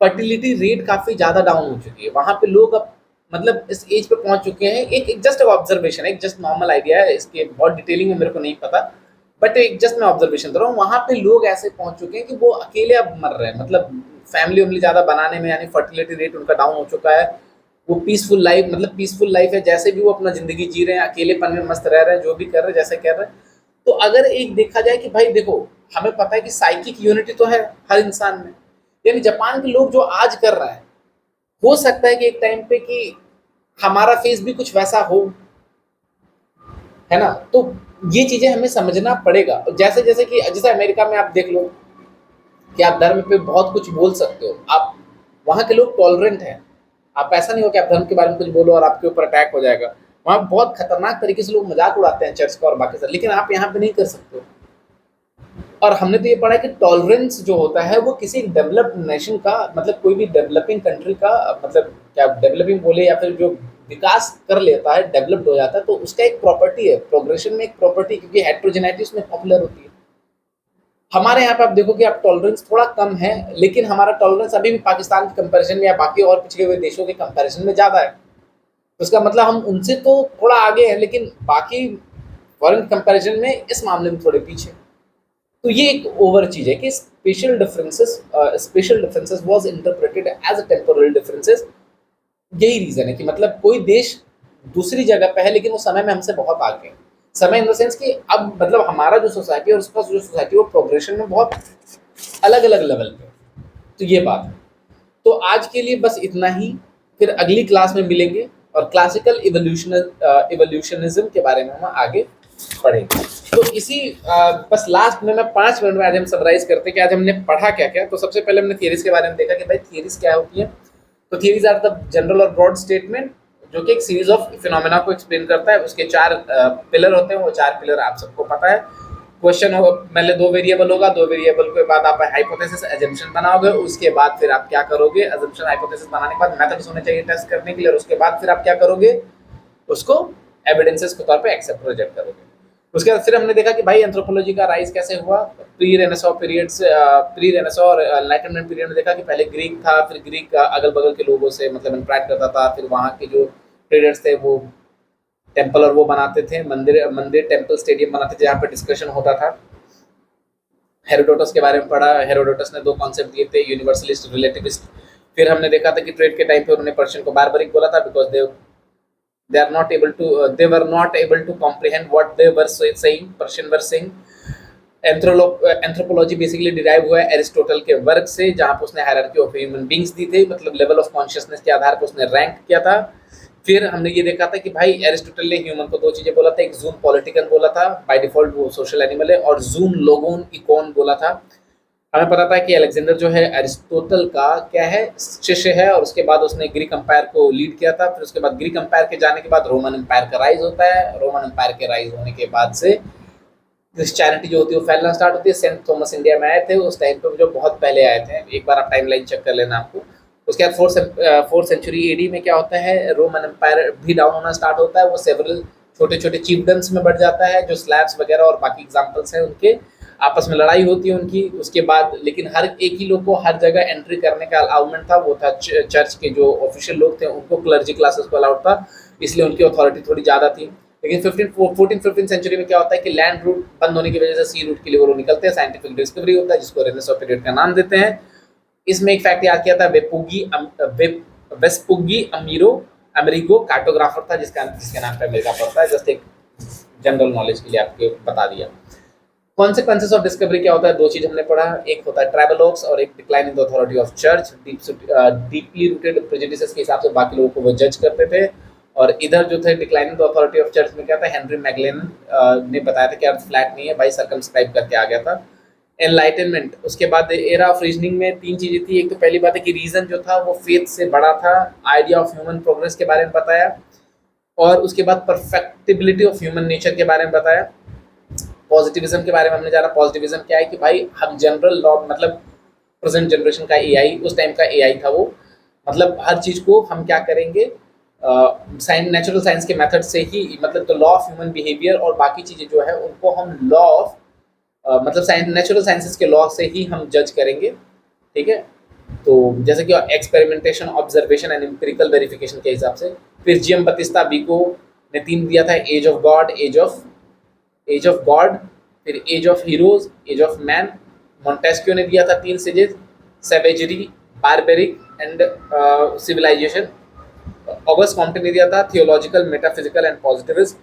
फर्टिलिटी रेट काफ़ी ज़्यादा डाउन हो चुकी है वहाँ पे। लोग अब मतलब इस एज पे पहुँच चुके हैं, एक जस्ट ऑब्जर्वेशन, एक जस्ट नॉर्मल आइडिया है, इसके बहुत डिटेलिंग में मेरे को नहीं पता, बट एक जस्ट मैं ऑब्जर्वेशन कर रहा हूँ। वहाँ पे लोग ऐसे पहुँच चुके हैं कि वो अकेले अब मर रहे हैं, मतलब फैमिली वैमिली ज़्यादा बनाने में, यानी फर्टिलिटी रेट उनका डाउन हो चुका है। वो पीसफुल लाइफ, मतलब पीसफुल लाइफ है, जैसे भी वो अपना ज़िंदगी जी रहे हैं, अकेलेपन में मस्त रह रहे हैं, जो भी कर रहे हैं जैसे कर रहे हैं। तो अगर एक देखा जाए कि भाई देखो, हमें पता है कि साइकिक यूनिटी तो है हर इंसान में, यानी जापान के लोग जो आज कर रहे हैं, हो सकता है कि एक टाइम पे कि हमारा फेस भी कुछ वैसा हो, है ना। तो ये चीज़ें हमें समझना पड़ेगा। जैसे जैसे कि जैसे अमेरिका में आप देख लो कि आप धर्म पे बहुत कुछ बोल सकते हो, आप वहाँ के लोग टॉलरेंट हैं। आप ऐसा नहीं हो कि आप धर्म के बारे में कुछ बोलो और आपके ऊपर अटैक हो जाएगा। वहाँ बहुत खतरनाक तरीके से लोग मजाक उड़ाते हैं चर्च का और बाकी सब, लेकिन आप यहाँ पे नहीं कर सकते हो। और हमने तो ये पढ़ा है कि टॉलरेंस जो होता है वो किसी डेवलप्ड नेशन का, मतलब कोई भी डेवलपिंग कंट्री का, मतलब क्या डेवलपिंग बोले या फिर जो विकास कर लेता है, डेवलप्ड हो जाता है, तो उसका एक प्रॉपर्टी है, प्रोग्रेशन में एक प्रॉपर्टी, क्योंकि हेट्रोजेनिटी उसमें पॉपुलर होती है। हमारे यहाँ पे आप देखो कि आप टॉलरेंस थोड़ा कम है, लेकिन हमारा टॉलरेंस अभी भी पाकिस्तान के कंपैरिजन में या बाकी और पिछड़े हुए देशों के कंपैरिजन में ज़्यादा है। तो इसका मतलब हम उनसे तो थोड़ा आगे हैं, लेकिन बाकी फॉरेन कंपैरिजन में इस मामले में थोड़े पीछे। तो ये एक ओवर चीज़ है कि spatial differences was interpreted as a temporal differences. यही रीज़न है कि मतलब कोई देश दूसरी जगह पे है, लेकिन वो समय में हमसे बहुत आगे है। समय इन द सेंस कि अब मतलब हमारा जो सोसाइटी है और उसका जो सोसाइटी है वो प्रोग्रेशन में बहुत अलग-अलग लेवल पे है। तो ये बात है। तो आज के लिए बस इतना ही, फिर अगली क्लास में मिलेंगे और क्लासिकल इवोल्यूशनिज्म के बारे में हम आगे पढ़ेंगे। तो इसी बस लास्ट में मैं 5 मिनट में आज हम समराइज़ करते हैं कि आज हमने पढ़ा क्या-क्या। तो सबसे पहले हमने थियरीज़ के बारे में देखा कि भाई थियरीज़ क्या होती हैं। तो थियरीज़ आर द जनरल और ब्रॉड स्टेटमेंट जो कि एक सीरीज ऑफ फिनोमेना को एक्सप्लेन करता है। उसके 4 पिलर होते हैं, वो 4 पिलर आप सबको पता है। क्वेश्चन हो, पहले 2 वेरिएबल होगा, 2 वेरिएबल के बाद आप हाइपोथेसिस अजम्पशन बनाओगे, उसके बाद फिर आप क्या करोगे, अजम्पशन हाइपोथेसिस बनाने के बाद मेथड्स होने चाहिए टेस्ट करने के लिए, और उसके बाद फिर आप क्या करोगे, उसको एविडेंसेस के तौर पे एक्सेप्ट रिजेक्ट करोगे। उसके बाद फिर हमने देखा कि भाई एंथ्रोपोलॉजी का राइज कैसे हुआ। प्री रेनेसॉ पीरियड से प्री रेनेसॉ और एनलाइटनमेंट पीरियड में देखा कि पहले ग्रीक था, फिर ग्रीक अगल बगल के लोगों से मतलब इंटरेक्ट करता था, फिर वहाँ के जो ट्रेडर्स थे वो टेम्पल और वो बनाते थे, मंदिर मंदिर टेम्पल स्टेडियम बनाते थे जहाँ पे डिस्कशन होता था। हेरोडोटस के बारे में पढ़ा। हेरोडोटस ने 2 कॉन्सेप्ट दिए थे, यूनिवर्सलिस्ट, रिलेटिविस्ट। फिर हमने देखा था कि ट्रेड के टाइम पे उन्होंने पर्शियन को बारबरिक बोला था because they were not able to comprehend what they were saying, Persian were saying. Anthropology basically derive हुआ है एरिस्टोटल के वर्क से, जहाँ पे उसने हायरार्की ऑफ ह्यूमन बींग्स दी थी, मतलब लेवल ऑफ कॉन्शियसनेस के आधार पर उसने रैंक किया था। फिर हमने ये देखा था कि भाई एरिस्टोटल ने ह्यूमन को 2 चीज़ें बोला था, एक जूम पॉलिटिकन बोला था, बाय डिफॉल्ट वो सोशल एनिमल है, और जूम लोगोन इकोन बोला था। हमें पता था कि अलेक्जेंडर जो है एरिस्टोटल का क्या है, शिष्य है, और उसके बाद उसने ग्रीक एम्पायर को लीड किया था। फिर उसके बाद ग्रीक एम्पायर के जाने के बाद रोमन एम्पायर का राइज होता है। रोमन एम्पायर के राइज होने के बाद से क्रिश्चियनिटी जो होती है वो फैलना स्टार्ट होती है। सेंट थॉमस इंडिया में आए थे उस टाइम पे, जो बहुत पहले आए थे, एक बार आप टाइम लाइन चेक कर लेना आपको। उसके बाद 4th सेंचुरी एडी में क्या होता है, रोमन एम्पायर भी डाउन होना स्टार्ट होता है। वो सेवरल छोटे छोटे चीफडम्स में बढ़ जाता है, जो स्लैब्स वगैरह और बाकी एग्जाम्पल्स हैं उनके, आपस में लड़ाई होती है उनकी। उसके बाद लेकिन हर एक ही लोग को हर जगह एंट्री करने का अलाउमेंट था, वो था चर्च के जो ऑफिशियल लोग थे उनको क्लर्जी क्लासेस को अलाउड था, इसलिए उनकी अथॉरिटी थोड़ी ज़्यादा थी। लेकिन 14th-15th सेंचुरी में क्या होता है कि लैंड रूट बंद होने की वजह से सी रूट के लिए वो निकलते हैं, साइंटिफिक डिस्कवरी होता है जिसको रेनेसां पीरियड का नाम देते हैं। इसमें एक फैक्ट याद किया था, वेस्पुगी अमीरो अमेरिगो कार्टोग्राफर था जिसके नाम पे अमेरिका पड़ता है। जस्ट एक जनरल नॉलेज के लिए आपके बता दिया। कॉन्सिक्वेंसेस ऑफ डिस्कवरी क्या होता है, 2 चीज हमने पढ़ा, एक होता है ट्रैवलॉग्स और एक decline in the authority of church. Deeply rooted prejudices के हिसाब से बाकी लोगों को वो जज करते थे। और इधर जो थे decline in the authority of church में क्या था, हेनरी मैगलेन ने बताया था कि अर्थ फ्लैट नहीं है, भाई सर्कमस्क्राइब करके आ गया था। एनलाइटनमेंट, उसके बाद एरा ऑफ रीजनिंग में 3 चीज़ें थी। एक तो पहली बात है कि रीजन जो था वो फेथ से बड़ा था, आइडिया ऑफ ह्यूमन प्रोग्रेस के बारे में बताया, और उसके बाद परफेक्टिबिलिटी ऑफ ह्यूमन नेचर के बारे में बताया। पॉजिटिविज्म के बारे में हमने जाना, पॉजिटिविज्म क्या है कि भाई हम जनरल लॉ, मतलब प्रेजेंट जनरेशन का एआई, उस टाइम का एआई था वो, मतलब हर चीज़ को हम क्या करेंगे, नेचुरल साइंस के मेथड से ही, मतलब तो लॉ ऑफ ह्यूमन बिहेवियर और बाकी चीज़ें जो है उनको हम लॉ ऑफ मतलब नेचुरल साइंसेस के लॉ से ही हम जज करेंगे। ठीक है, तो जैसे कि experimentation, observation and empirical verification के हिसाब से। फिर जियम बतिस्ता बिको ने 3 दिया था, age of God, age of god, फिर age of heroes, age of man. Montesquieu ने दिया था 3 stages, savagery, barbaric and civilisation. August Comte ने दिया था theological, metaphysical and positivism.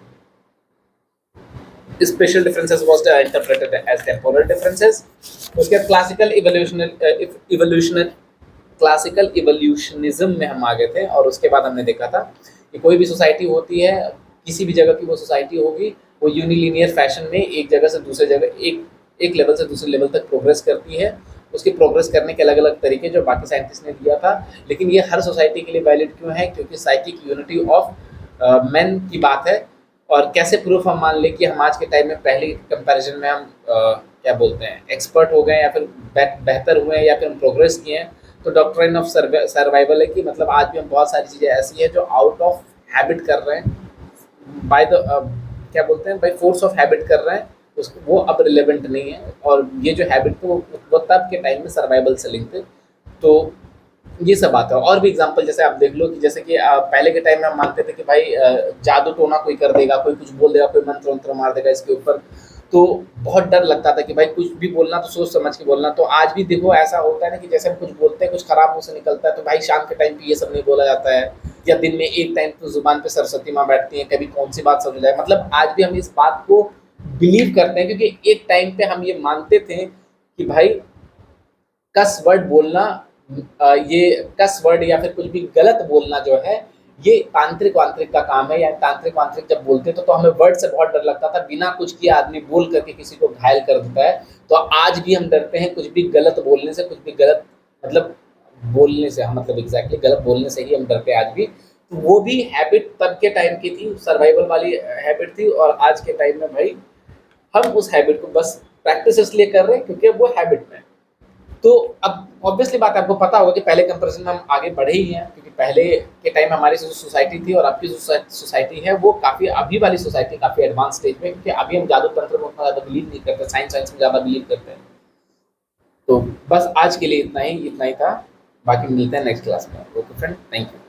Special differences was interpreted as temporal differences. उसके बाद क्लासिकल इवोल्यूशनिज्म में हम आ गए थे, और उसके बाद हमने देखा था कि कोई भी सोसाइटी होती है, किसी भी जगह की वो सोसाइटी होगी, वो यूनिलीनियर फैशन में एक जगह से दूसरे जगह, एक लेवल से दूसरे लेवल तक प्रोग्रेस करती है। उसके प्रोग्रेस करने के अलग अलग तरीके जो बाकी साइंटिस्ट ने दिया था, लेकिन ये हर सोसाइटी के लिए वैलिड क्यों है, क्योंकि साइकिक यूनिटी ऑफ मैन की बात है। और कैसे प्रूफ हम मान लें कि हम आज के टाइम में पहले कंपैरिजन में हम क्या बोलते हैं, एक्सपर्ट हो गए या फिर बेहतर हुए हैं या फिर हम प्रोग्रेस किए हैं। तो डॉक्ट्रिन ऑफ सर्वाइवल है कि मतलब आज भी हम बहुत सारी चीज़ें ऐसी हैं जो आउट ऑफ हैबिट कर रहे हैं, बाय द क्या बोलते हैं, बाय फोर्स ऑफ हैबिट कर रहे हैं, उसको वो अब रिलेवेंट नहीं है। और ये जो हैबिट थे वो तब के टाइम में सर्वाइवल से लिंक थे। तो ये सब बात है। और भी एग्जांपल जैसे आप देख लो कि जैसे कि पहले के टाइम में हम मानते थे कि भाई जादू टोना कोई कर देगा, कोई कुछ बोल देगा, कोई मंत्र वंत्र मार देगा इसके ऊपर, तो बहुत डर लगता था कि भाई कुछ भी बोलना तो सोच समझ के बोलना। तो आज भी देखो ऐसा होता है ना कि जैसे हम कुछ बोलते हैं कुछ खराब मुंह से निकलता है तो भाई शाम के टाइम पे ये सब नहीं बोला जाता है, या दिन में एक टाइम तो जुबान पे सरस्वती माँ बैठती है, कभी कौन सी बात समझ जाए। मतलब आज भी हम इस बात को बिलीव करते हैं, क्योंकि एक टाइम पे हम ये मानते थे कि भाई कस वर्ड बोलना, ये कस वर्ड या फिर कुछ भी गलत बोलना जो है ये तांत्रिक वांत्रिक का काम है, या तांत्रिक वांत्रिक जब बोलते थे तो हमें वर्ड से बहुत डर लगता था, बिना कुछ किए आदमी बोल करके किसी को घायल कर देता है। तो आज भी हम डरते हैं कुछ भी गलत बोलने से, कुछ भी गलत मतलब बोलने से, हम मतलब एग्जैक्टली गलत बोलने से ही हम डरते हैं आज भी। तो वो भी हैबिट तब के टाइम की थी, सर्वाइवल वाली हैबिट थी, और आज के टाइम में भाई हम उस हैबिट को बस प्रैक्टिस इसलिए कर रहे हैं क्योंकि वो हैबिट में। तो अब ऑब्वियसली बात है, आपको पता होगा कि पहले कंपैरिजन में हम आगे बढ़े ही हैं, क्योंकि पहले के टाइम में हमारी जो सोसाइटी थी और अब की जो सोसाइटी है वो काफ़ी, अभी वाली सोसाइटी काफ़ी एडवांस स्टेज में, क्योंकि अभी हम जादू तंत्र में उतना ज़्यादा बिलीव नहीं करते, साइंस साइंस में ज़्यादा बिलीव करते हैं। तो बस आज के लिए इतना ही था। बाकी मिलते हैं नेक्स्ट क्लास में। Okay friend, thank you.